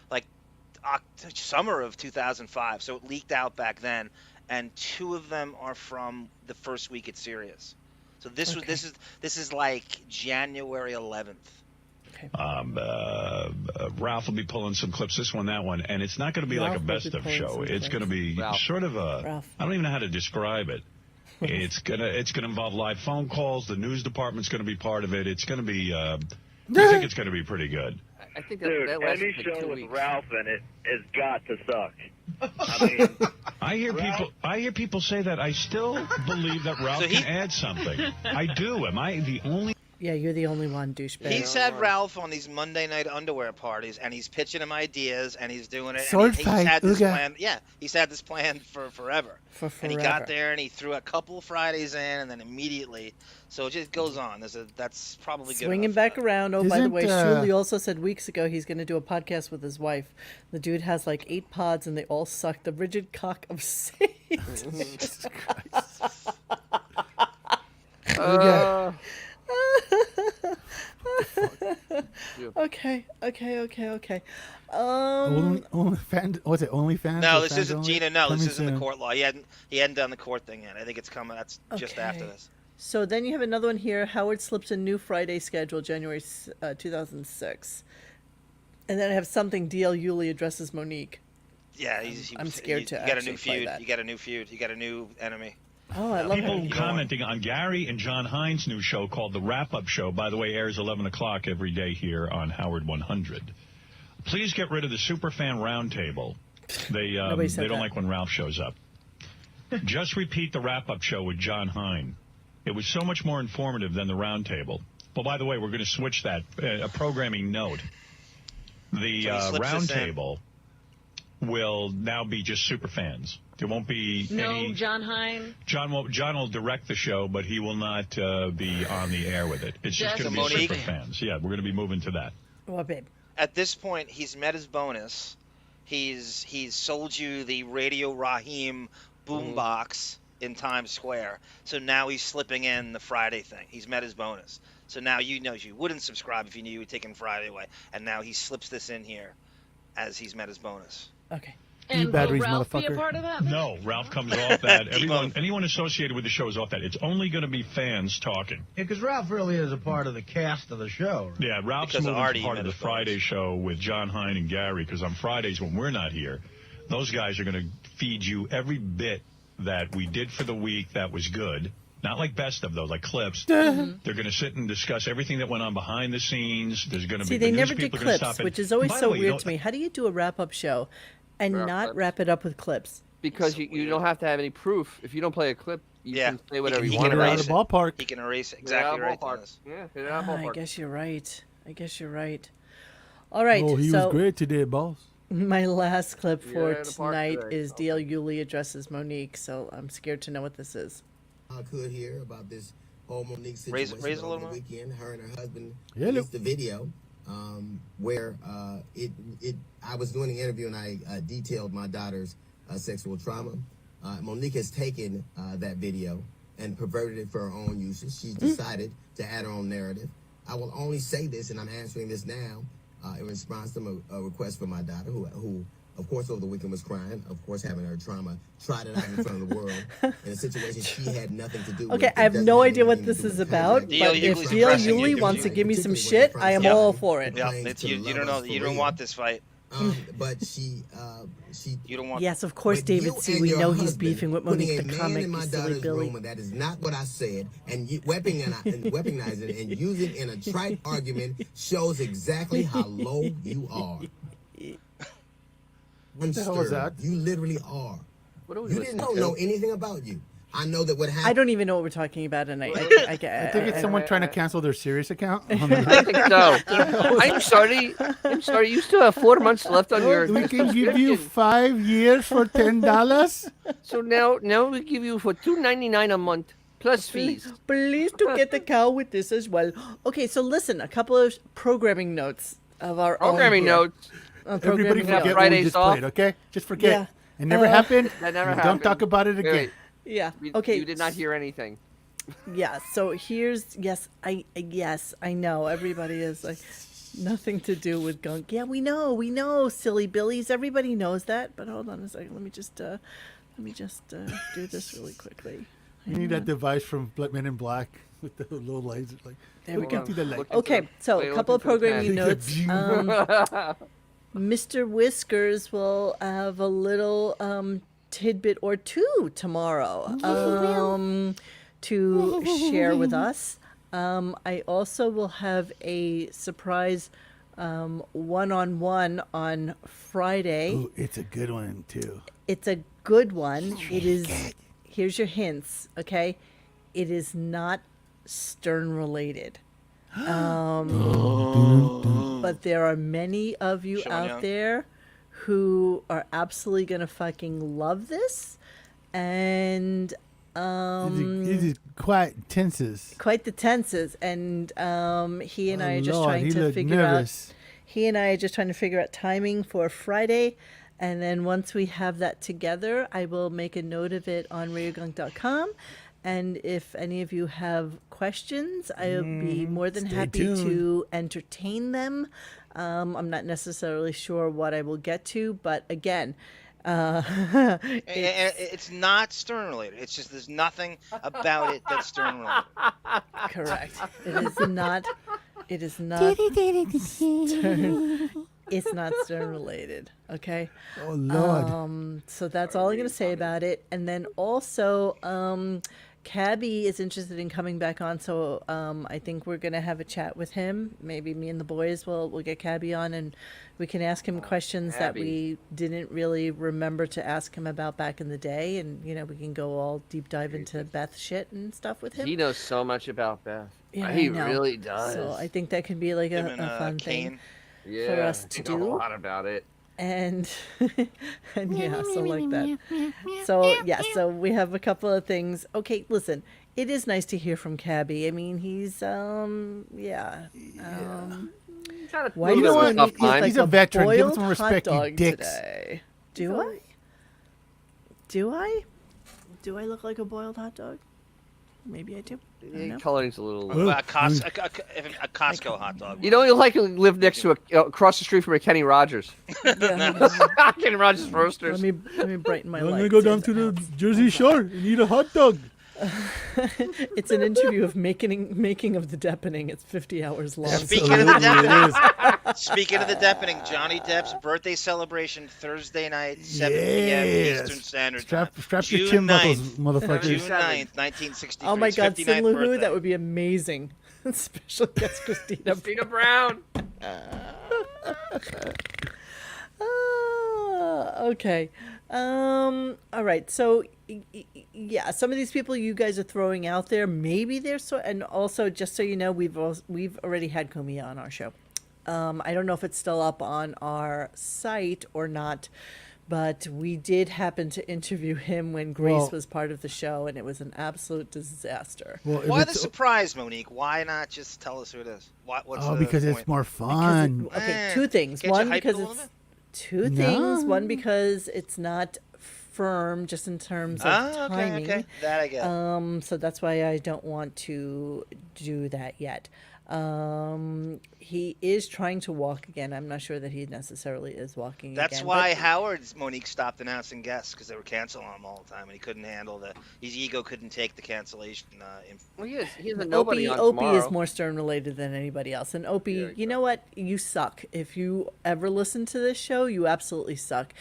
like summer of 2005. So it leaked out back then, and 2 of them are from the first week at Sirius. So this is like January 11th. Ralph will be pulling some clips, this one, that one, and it's not going to be like a best of show. It's going to be sort of a, I don't even know how to describe it. It's gonna involve live phone calls. The news department's gonna be part of it. It's gonna be. I think it's gonna be pretty good. I think Dude, that lasts any like show 2 with weeks. Ralph in it has got to suck. I mean, I hear people say that. I still believe that Ralph can add something. I do. Am I the only? Yeah, you're the only one, douchebag. He's had Ralph on these Monday night underwear parties, and he's pitching him ideas, and he's doing it. Sword and he's fight, had this Ooga. plan. Yeah, he's had this plan for forever. And he got there, and he threw a couple Fridays in, and then immediately. So it just goes on. That's probably good. Swinging back around. Oh, by the way, Shuli also said weeks ago he's going to do a podcast with his wife. The dude has like 8 pods, and they all suck the rigid cock of Satan. Jesus Christ. Okay. OnlyFans? What's it? OnlyFans? No, or this fans isn't only? Gina. No, this Coming isn't the soon. court law. He hadn't done the court thing yet. I think it's coming. That's just Okay. after this. So then you have another one here. Howard slips a new Friday schedule, January 2006. And then I have something DL Yulee addresses Monique. Yeah, I'm scared to You got a actually new play feud. that. You got a new feud. You got a new enemy. Oh, I love People it. commenting on Gary and John Hines' new show called The Wrap-Up Show. By the way, airs 11 o'clock every day here on Howard 100. Please get rid of the Superfan Roundtable. They don't like when Ralph shows up. Just repeat the Wrap-Up Show with John Hine. It was so much more informative than the Roundtable. Well, by the way, we're going to switch that. A programming note. The Roundtable will now be just Superfans. There won't be any... John Hine. John will direct the show, but he will not be on the air with it. It's just going to be Monique. Superfans. Yeah, we're going to be moving to that. Well, babe. At this point, he's met his bonus. He's sold you the Radio Raheem boombox in Times Square. So now he's slipping in the Friday thing. He's met his bonus. So now you wouldn't subscribe if you knew you were taking Friday away. And now he slips this in here as he's met his bonus. Okay. And batteries, will Ralph be a motherfucker. part of that? No, Ralph comes off that. Anyone associated with the show is off that. It's only going to be fans talking. Yeah, because Ralph really is a part of the cast of the show. Right? Yeah, Ralph's Because moving Artie to part of met the his bonus. Friday show with John Hine and Gary, because on Fridays when we're not here, those guys are going to feed you every bit that we did for the week that was good. Not like best of, though, like clips. They're going to sit and discuss everything that went on behind the scenes. There's going to See, be they the news never did people are gonna clips, stop it. which is always By the so way, weird to me. How do you do a wrap-up show and not clips. wrap it up with clips? Because you don't have to have any proof. If you don't play a clip, you can say whatever He you can want. Get it out erase of the it. ballpark. He can erase it. Get it out Exactly of right. ballpark. Dennis. Yeah, get it out of I ballpark. guess you're right. All right. Oh, he so was great today, boss. my last clip for Yeah, the park tonight today. is DL Yulee addresses Monique. So I'm scared to know what this is. I could hear about this whole Monique situation Raise a over little the more. weekend. Her and her husband Hello. released the video where I was doing an interview and I detailed my daughter's sexual trauma. Monique has taken that video and perverted it for her own uses. She decided to add her own narrative. I will only say this, and I'm answering this now in response to a request from my daughter, who of course, over the weekend was crying, of course, having her trauma, tried it out in front of the world in a situation she had nothing to do with. Okay, It I have doesn't no have idea what anything to this do is with about, contract. but if Yulee's DL impressing you. Yulee wants to give me some Particularly shit, when I am it all comes for to it. Yeah, claims it's to you. You don't love know. us You for don't real. want this fight. But she You don't want. Yes, of course, but David you C. and We your know he's husband beefing with putting Monique a the man comic, in my you silly daughter's Billy. room, and that is not what I said, and you weaponizing it and using it in a trite argument shows exactly how low you are. What the hell is that? You literally are. What are we You listening don't to? know anything about you. I know that what happened. I don't even know what we're talking about, and I I think it's someone trying to cancel their Sirius account. I think so. I'm sorry. You still have 4 months left on your. We can give you 5 years for $10. So now we give you for $2.99 a month plus fees. Please to get the cow with this as well. Okay, so listen, a couple of programming notes of our Programming own here. notes. Everybody have forget what we Fridays just off. played, okay? Just forget. Yeah. It never happened. That never and happened. Don't talk about it again. Wait. Yeah. We- Okay. You did not hear anything. Yeah. So here's I know everybody is like nothing to do with gunk. Yeah, we know, silly billies. Everybody knows that. But hold on a second. Let me just do this really quickly. You need that device from Men in Black with the little laser. Like, There we look into go. the light. Okay, so a couple of programming notes. Mr. Whiskers will have a little tidbit or two tomorrow to share with us. I also will have a surprise one-on-one on Friday. Ooh, it's a good one, too. It's a good one. It is, here's your hints, okay? It is not Stern related. But there are many of you out there who are absolutely going to fucking love this. And it is quite tenses. Quite the tenses. And he and I are just trying to figure nervous. out. He and I are just trying to figure out timing for Friday. And then once we have that together, I will make a note of it on RadioGunk.com. And if any of you have questions, I'll be more than happy to entertain them. I'm not necessarily sure what I will get to, but again, it's not Stern related. It's just there's nothing about it that's Stern related. Correct. It is not. It is not Stern. It's not Stern related. Okay. Oh Lord. So that's all I'm going to say about it. And then also, Cabby is interested in coming back on, so I think we're going to have a chat with him. Maybe me and the boys will get Cabby on, and we can ask him questions that we didn't really remember to ask him about back in the day, and we can go all deep dive into Beth shit and stuff with him. He knows so much about Beth. Yeah, he really does. So I think that could be like a fun thing for us to do. Know a lot about it. And yeah, so like that. So yeah, so we have a couple of things. Okay, listen, it is nice to hear from Cabby. I mean, he's why do you want to like he's a veteran. Give him some respect, you dicks. Today? Do I? Do I look like a boiled hot dog? Maybe I do. Coloring's a little. A Costco hot dog. You don't like to live next to across the street from a Kenny Rogers. Kenny Rogers Roasters. Let me brighten my life. I'm gonna go down to the Jersey Shore and eat a hot dog. It's an interview of making of the Deppening. It's 50 hours long. Speaking of the Deppening, Johnny Depp's birthday celebration Thursday night, 7 p.m. Eastern Standard Time. Strap your chin buckles, motherfuckers. June 9th, 1963. Oh my God, Sin Luhu, that would be amazing. Special guest Christina Brown. Okay. All right. So, yeah, some of these people you guys are throwing out there, maybe they're and also just so you know, we've already had Kumia on our show. I don't know if it's still up on our site or not, but we did happen to interview him when Grace was part of the show, and it was an absolute disaster. Why the surprise, Monique? Why not just tell us who it is? Because it's more fun. Two things. One, because it's two things. One, because it's not firm just in terms of timing. Okay. That I get. So that's why I don't want to do that yet. He is trying to walk again. I'm not sure that he necessarily is walking again. That's why Monique stopped announcing guests, because they were canceling him all the time, and he couldn't handle his ego couldn't take the cancellation. Well, he has a nobody on Opie tomorrow. is more Stern related than anybody else. And Opie, you know what? You suck. If you ever listen to this show, you absolutely suck.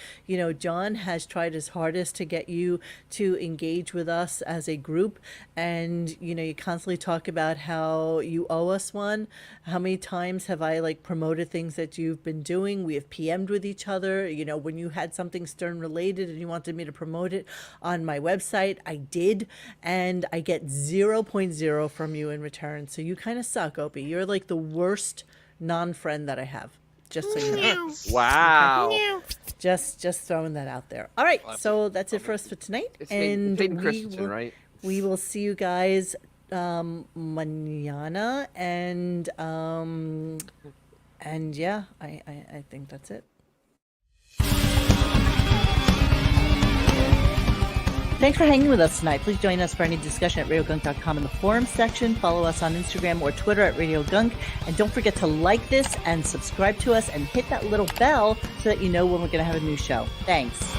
John has tried his hardest to get you to engage with us as a group, and you constantly talk about how you owe us one. How many times have I promoted things that you've been doing? We have PM'd with each other. When you had something Stern related and you wanted me to promote it on my website, I did, and I get 0.0 from you in return. So you kind of suck, Opie. You're like the worst non-friend that I have. Just so you know. Wow. Just throwing that out there. All right, so that's it for us for tonight. And Hayden Christensen, right? We will see you guys mañana, and yeah, I think that's it. Thanks for hanging with us tonight. Please join us for any discussion at RadioGunk.com in the forum section. Follow us on Instagram or Twitter at RadioGunk. And don't forget to like this and subscribe to us and hit that little bell so that you know when we're going to have a new show. Thanks.